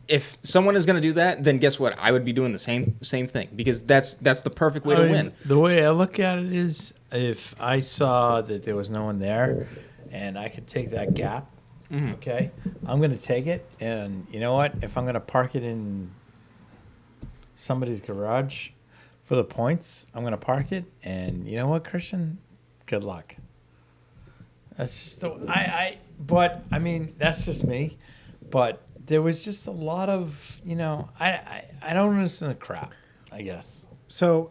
if someone is going to do that, then guess what? I would be doing the same thing because that's the perfect way to win. The way I look at it is if I saw that there was no one there and I could take that gap, okay, I'm going to take it. And you know what? If I'm going to park it in somebody's garage for the points, I'm going to park it. And you know what, Christian? Good luck. That's just but I mean, that's just me. But there was just a lot of, I don't understand the crap, I guess. So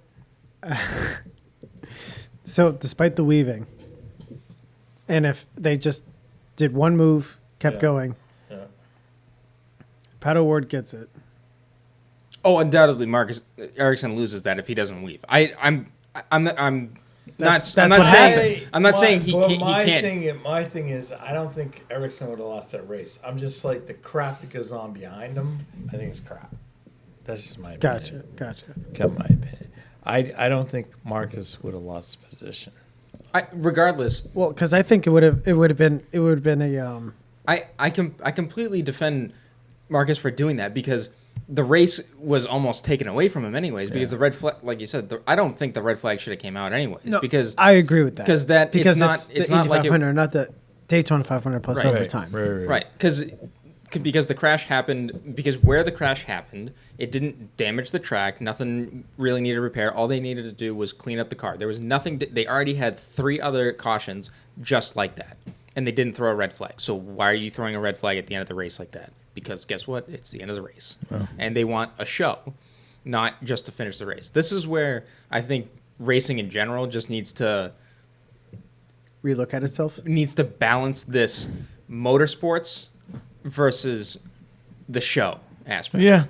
despite the weaving, and if they just did one move, kept going, Pato O'Ward gets it. Oh, undoubtedly, Marcus Ericsson loses that if he doesn't weave. I'm not saying he can't. My thing is, I don't think Ericsson would have lost that race. I'm just like the crap that goes on behind him. I think it's crap. That's just my opinion. Gotcha. Got my opinion. I don't think Marcus would have lost the position. Regardless. Well, because I think it would have been a. I completely defend Marcus for doing that because the race was almost taken away from him anyways because the red flag, like you said, I don't think the red flag should have came out anyways. No, because I agree with that. Because it's not like 500, not the Daytona 500 plus overtime. Right. Because the crash happened, because where the crash happened, it didn't damage the track. Nothing really needed repair. All they needed to do was clean up the car. There was nothing. They already had 3 other cautions just like that, and they didn't throw a red flag. So why are you throwing a red flag at the end of the race like that? Because guess what? It's the end of the race. Oh. And they want a show, not just to finish the race. This is where I think racing in general just needs to relook at itself. Needs to balance this motorsports versus the show aspect. Yeah.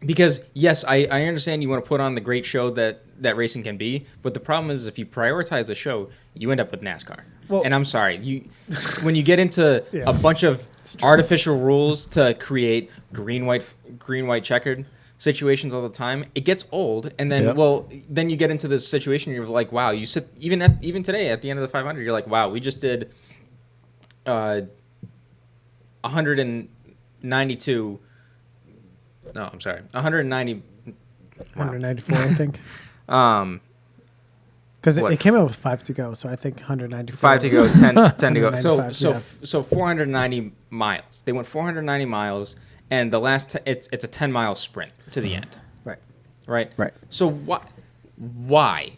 Because, yes, I understand you want to put on the great show that racing can be, but the problem is if you prioritize the show, you end up with NASCAR. Well, and I'm sorry, when you get into a bunch of artificial rules to create green white checkered situations all the time, it gets old. And then then you get into this situation, you're like, wow, you sit even today at the end of the 500, you're like, wow, we just did 192. No, I'm sorry, 190. 194, I think. Because it came out with 5 to go, so I think 194. 5 to go, 10 to go. So 195, 490 miles. They went 490 miles, and the last it's a 10-mile sprint to the end. Right. So why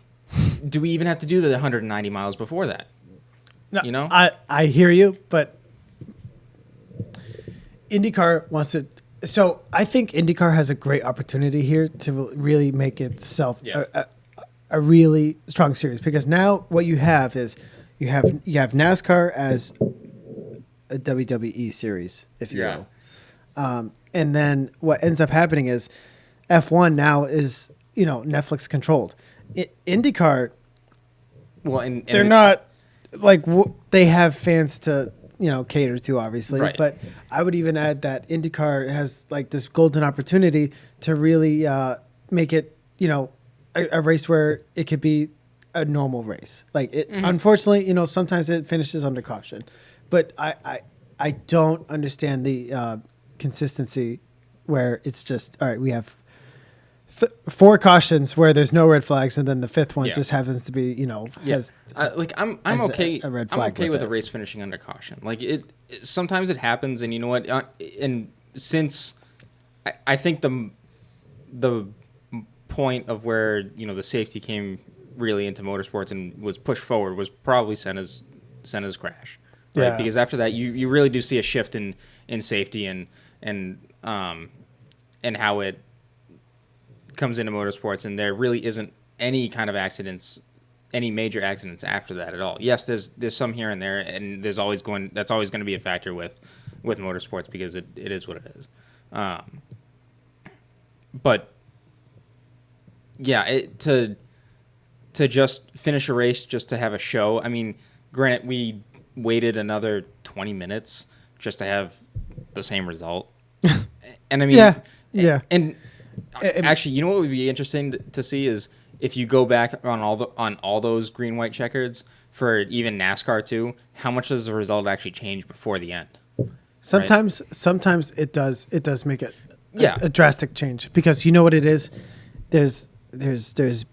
do we even have to do the 190 miles before that? No, you know, I hear you, but IndyCar wants to. So I think IndyCar has a great opportunity here to really make itself a really strong series, because now what you have is you have NASCAR as a WWE series, if you will, and then what ends up happening is F1 now is Netflix controlled. IndyCar, well, and they're not like they have fans to cater to, obviously, right. But I would even add that IndyCar has like this golden opportunity to really make it a race where it could be a normal race. Like it, unfortunately, sometimes it finishes under caution, but I don't understand the consistency where it's just all right. We have 4 cautions where there's no red flags, and then the 5th one just happens to be has I'm okay. a red flag. I'm okay with a race finishing under caution. Like it sometimes it happens, and you know what? And since I think the point of where the safety came really into motorsports and was pushed forward was probably Senna's crash, right? Yeah. Because after that, you really do see a shift in safety and how it comes into motorsports, and there really isn't any kind of any major accidents after that at all. Yes, there's some here and there, and that's always going to be a factor with motorsports, because it is what it is. But yeah, to just finish a race just to have a show. I mean, granted, we waited another 20 minutes just to have the same result, and I mean, and actually, what would be interesting to see is if you go back on all those green white checkers for even NASCAR too, how much does the result actually change before the end? Sometimes it does make a drastic change, because you know what it is. There's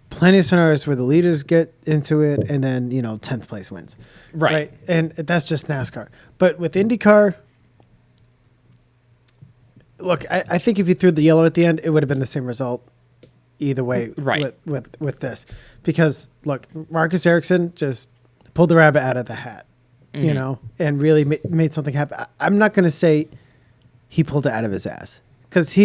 plenty of scenarios where the leaders get into it, and then 10th place wins, right? And that's just NASCAR. But with IndyCar, look, I think if you threw the yellow at the end, it would have been the same result either way, right? With this, because look, Marcus Ericsson just pulled the rabbit out of the hat, and really made something happen. I'm not going to say he pulled it out of his ass, because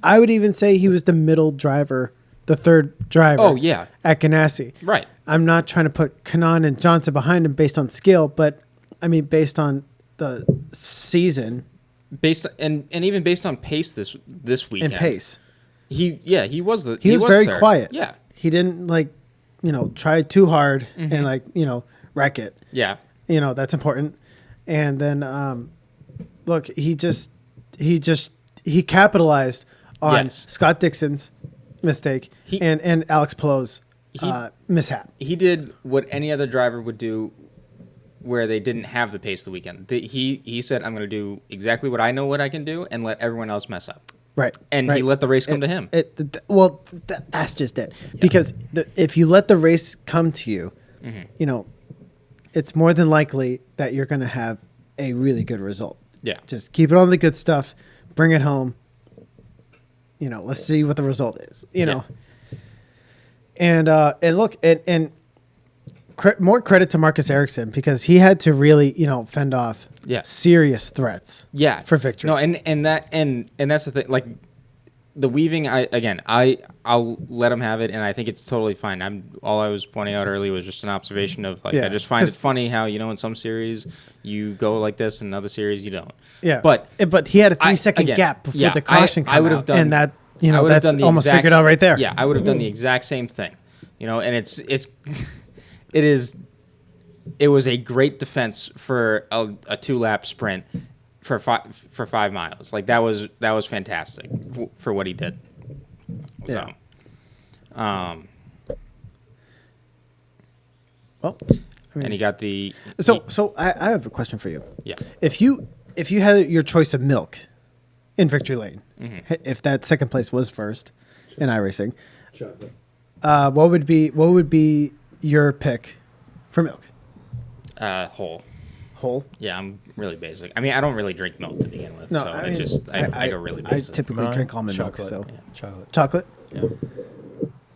I would even say he was the middle driver, the third driver. Oh yeah, at Ganassi. Right. I'm not trying to put Kanaan and Johnson behind him based on skill, but I mean based on the season. And even based on pace this weekend. And pace. He was very third. quiet. Yeah. He didn't try too hard and wreck it. Yeah. That's important. And then look, he capitalized on Scott Dixon's mistake and Alex Plough's mishap. He did what any other driver would do where they didn't have the pace of the weekend. He said, I'm going to do exactly what I know what I can do and let everyone else mess up. Right. And he let the race come to him. That's just it. Yeah. Because if you let the race come to you, it's more than likely that you're going to have a really good result. Yeah. Just keep it on the good stuff, bring it home. Let's see what the result is, And look, and more credit to Marcus Ericsson, because he had to really, fend off serious threats for victory. No, and that's the thing. Like the weaving, I'll let him have it, and I think it's totally fine. All I was pointing out earlier was just an observation of I just find it funny how in some series you go like this, and in other series you don't. Yeah, but he had a 3-second gap before the caution came out, and that that's almost figured out right there. Yeah, I would have done the exact same thing, and it was a great defense for a 2-lap sprint for 5 miles. Like that was fantastic for what he did. Yeah. So, well, and he got the. So I have a question for you. Yeah. If you had your choice of milk in victory lane, if that second place was first in iRacing, chocolate. What would be your pick for milk? Whole. Whole? Yeah, I'm really basic. I mean, I don't really drink milk to begin with, No, so I mean, I go really I basic. typically drink almond milk, Chocolate. so Chocolate. chocolate. Yeah.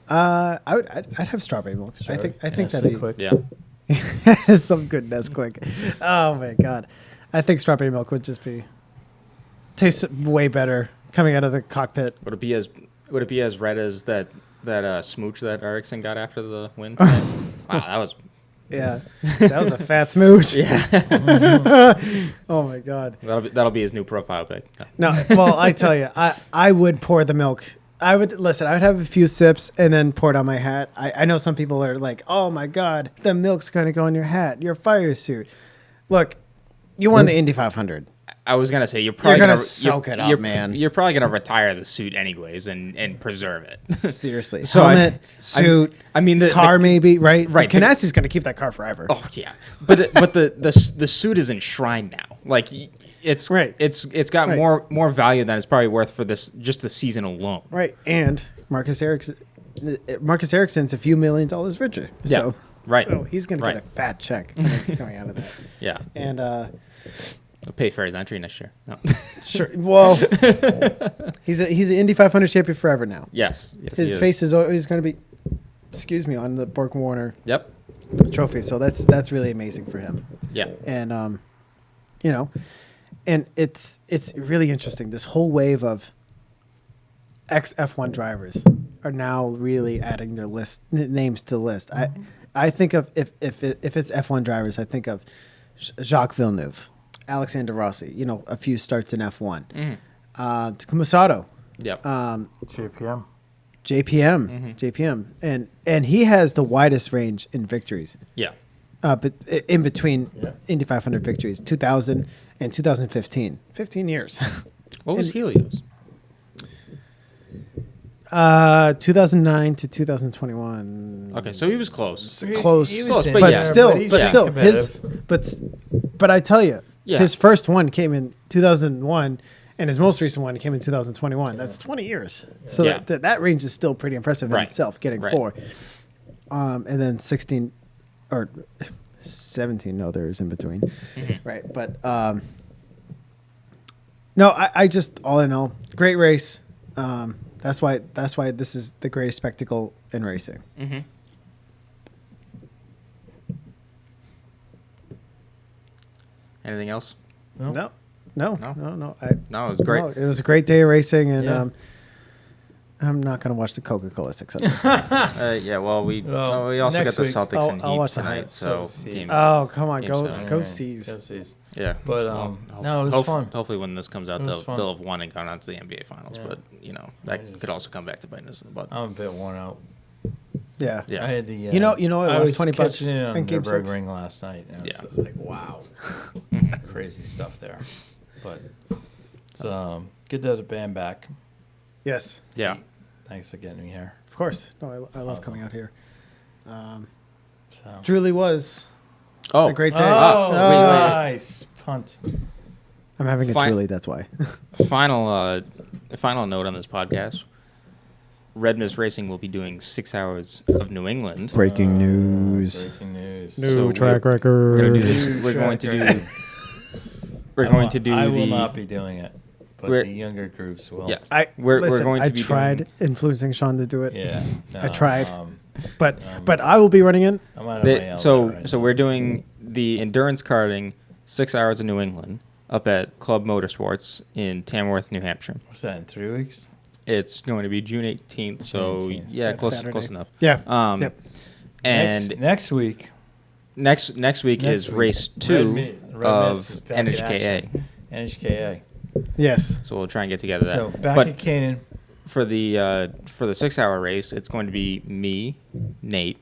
I'd have strawberry milk. I think that'd be quick. Yeah. some good Nesquik. Oh my god, I think strawberry milk would just be taste way better coming out of the cockpit. Would it be as red as that smooch that Ericsson got after the win? Wow, that was. Yeah, that was a fat smooch. Yeah. Oh my god. That'll be his new profile pic. No, well, I tell you, I would pour the milk. I would have a few sips and then pour it on my hat. I know some people are like, oh my god, the milk's gonna go on your hat, your fire suit. Look, you won the Indy 500. I was gonna say you're probably gonna soak it up, man. You're probably gonna retire the suit anyways and preserve it. Seriously, So helmet, suit. I mean, the car maybe, right? Right, but- Canasti's gonna keep that car forever. Oh yeah, but the suit is enshrined now. Like it's Right. It's got Right. more value than it's probably worth for this just the season alone. Right, and Marcus Ericsson's a few $1 million richer. Yeah, So, right. So he's gonna Right. get a fat check coming out of that. Yeah, And I'll pay for his entry next year. No. sure, well, he's an Indy 500 champion forever now. yes, His he face is always going to be, on the Bork Warner Yep. trophy. So that's really amazing for him. Yeah. And you know, and it's really interesting. This whole wave of ex F1 drivers are now really adding their names to the list. I think of if it's F1 drivers, I think of Jacques Villeneuve, Alexander Rossi. You know, a few starts in F1. Takuma Sato. Yep. JPM. JPM, and he has the widest range in victories. Yeah. But in between Indy 500 victories, 2000 and 2015, 15 years. What was Helios? 2009 to 2021. Okay, so he was close. Close, He was Close, in but but yeah. still, he's but still, competitive. but I tell you, Yeah. his first one came in 2001, and his most recent one came in 2021. That's 20 years. So Yeah. that range is still pretty impressive in Right. itself, getting Right. 4. And then 16 or 17. No, there's in between, right? But no, I just all in all, great race. That's why this is the greatest spectacle in racing. Mm-hmm. Anything else? No. No. No, it was great. No, it was a great day of racing, and Yeah. I'm not going to watch the Coca-Cola 600. Yeah, well, we also got next the week, Celtics and I'll Heat watch the tonight, highlights. so See. game, Oh, come on, Game go seven. go Right. C's. Go C's. yeah. But, no, it was fun. Hopefully, when this comes out, It was they'll fun. have won and gone on to the NBA Finals. Yeah. But that could also come back to bite us in the butt. I'm a bit worn out. Yeah. Yeah. I had the. You know, I lost was $20 catching it on in Game Nürburgring 6. ring last night. And Yeah. it was like, wow, crazy stuff there. But it's good to have the band back. Yes, Yeah. Thanks for getting me here. of course. No, I love Awesome. coming out here. So. Truly was Oh, a great day. Oh, wait. nice punt. I'm having a Fine. truly. That's why. final note on this podcast. Red Mist Racing will be doing 6 hours of New England. Breaking news. Breaking news. So track We're record. gonna do this. New We're going track to do. record. We're going to do I will the. not be doing it, but We're- the younger groups will. Yeah. We're We're going to I be tried doing- influencing Sean to do it, Yeah. I tried. Um, but I will be running in. I'm out of They- my element so right so now. we're doing the endurance karting 6 hours in New England up at Club Motorsports in Tamworth, New Hampshire. What's that in 3 weeks? It's going to be June 18th. So 18th. yeah, That's close Saturday. enough. Yeah. Yep. And next week, next week is race 2 Red Mist is of back in NHKA. action. NHKA. Yes. So we'll try and get together that. So back but at Canaan. for the 6 hour race, it's going to be me, Nate,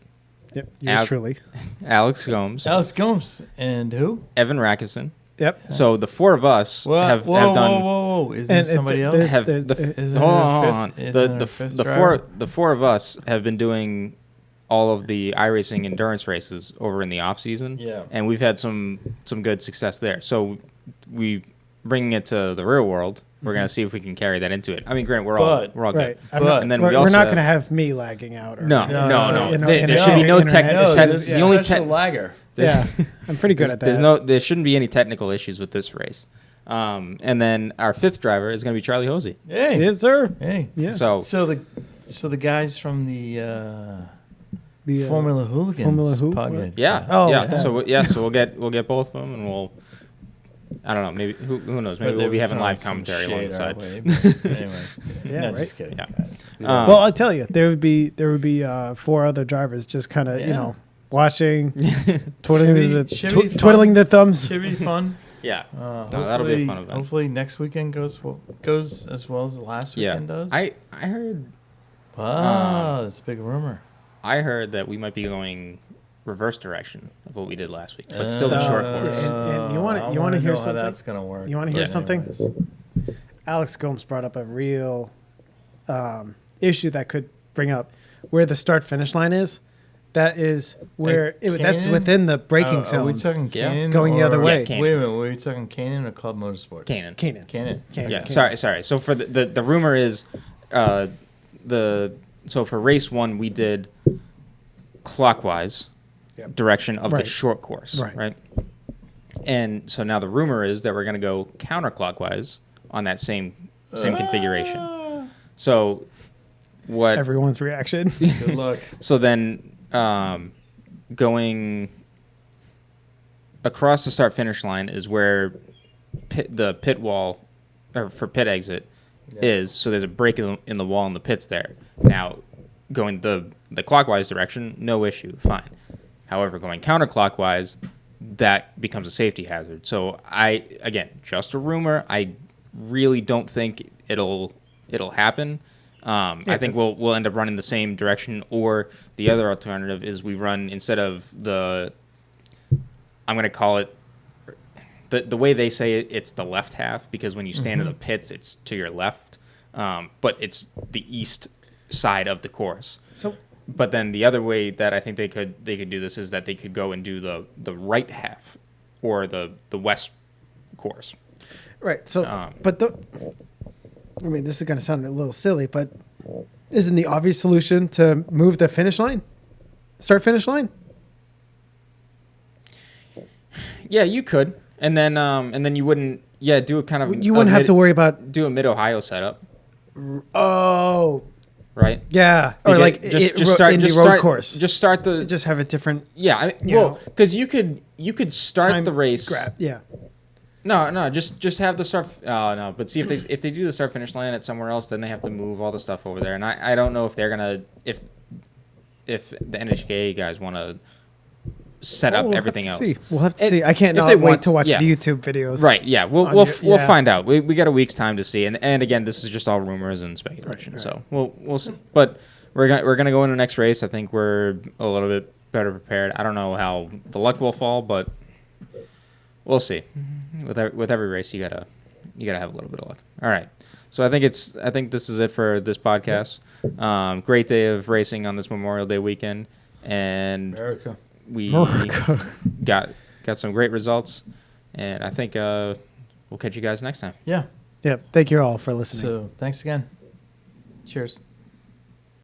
Yep. Yours Al- truly. Alex Gomes, Alex Gomes and who? Evan Rackison. Yep. So the 4 of us have done. Whoa! Is there somebody else? Have There's- Is there hold a on. fifth- is The there a the fifth the driver? the 4 of us have been doing all of the iRacing endurance races over in the off season. Yeah. And we've had some good success there. So we bringing it to the real world, we're gonna see if we can carry that into it. I mean, granted, we're all right. good. And then we're not going to have me lagging out. Or no. There should be no technical. The only lagger. Yeah, I'm pretty good at that. There shouldn't be any technical issues with this race. And then our fifth driver is going to be Charlie Hosey. Hey, yes, sir. Hey, yeah. So the guys from the Formula Hooligans podcast. Yeah. Oh, yeah. So we'll get both of them, and we'll. I don't know. Maybe who knows? Maybe we'll be having live commentary along the side. Anyways, just kidding. Yeah. Well, I'll tell you, there would be 4 other drivers just kind of watching, twiddling their thumbs. Should be fun. Yeah. That'll be a fun event. Hopefully next weekend goes as well as the last weekend does. I heard. Wow, it's a big rumor. I heard that we might be going reverse direction of what we did last week, but still the short course. And you want to hear something? How that's gonna work. You want to hear something? Anyways. Alex Gomes brought up a real issue that could bring up where the start-finish line is. That is where that's within the braking zone. Are we talking Canaan going the other way? Yeah, wait a minute. Were you talking Canaan or Club Motorsports? Canaan. Yeah. Sorry. So for the rumor is, so for race 1 we did clockwise direction of the short course, right? And so now the rumor is that we're going to go counterclockwise on that same configuration. So what? Everyone's reaction. Good luck. So then going across the start-finish line is where the pit wall or for pit exit is. So there's a break in the wall in the pits there. Now going the clockwise direction, no issue, fine. However, going counterclockwise, that becomes a safety hazard. So again, just a rumor. I really don't think it'll happen. I think we'll end up running the same direction, or the other alternative is we run instead of I'm going to call it the way they say it's the left half, because when you stand in the pits, it's to your left, but it's the east side of the course. But then the other way that I think they could do this is that they could go and do the right half or the west course. Right. So, I mean, this is going to sound a little silly, but isn't the obvious solution to move the finish line, start-finish line? Yeah, you could, and then you wouldn't. Yeah, do a kind of. You wouldn't have to worry about do a Mid-Ohio setup. Oh. Right. Yeah. Or like just road course. Just start just have a different. Yeah. Because you could start the race. Yeah. No. Just have the start. No. But see, if they do the start finish line at somewhere else, then they have to move all the stuff over there, and I don't know if they're gonna if the NHKA guys want to set up everything else. We'll have to see. I can't wait to watch the YouTube videos. Right. Yeah. We'll find out. We got a week's time to see, and again, this is just all rumors and speculation. Right. So we'll see. But we're gonna go into the next race. I think we're a little bit better prepared. I don't know how the luck will fall, but we'll see. With every race, you gotta have a little bit of luck. All right. So I think this is it for this podcast. Great day of racing on this Memorial Day weekend, and America. We got some great results, and I think we'll catch you guys next time. Yeah. Yeah. Thank you all for listening. So thanks again. Cheers.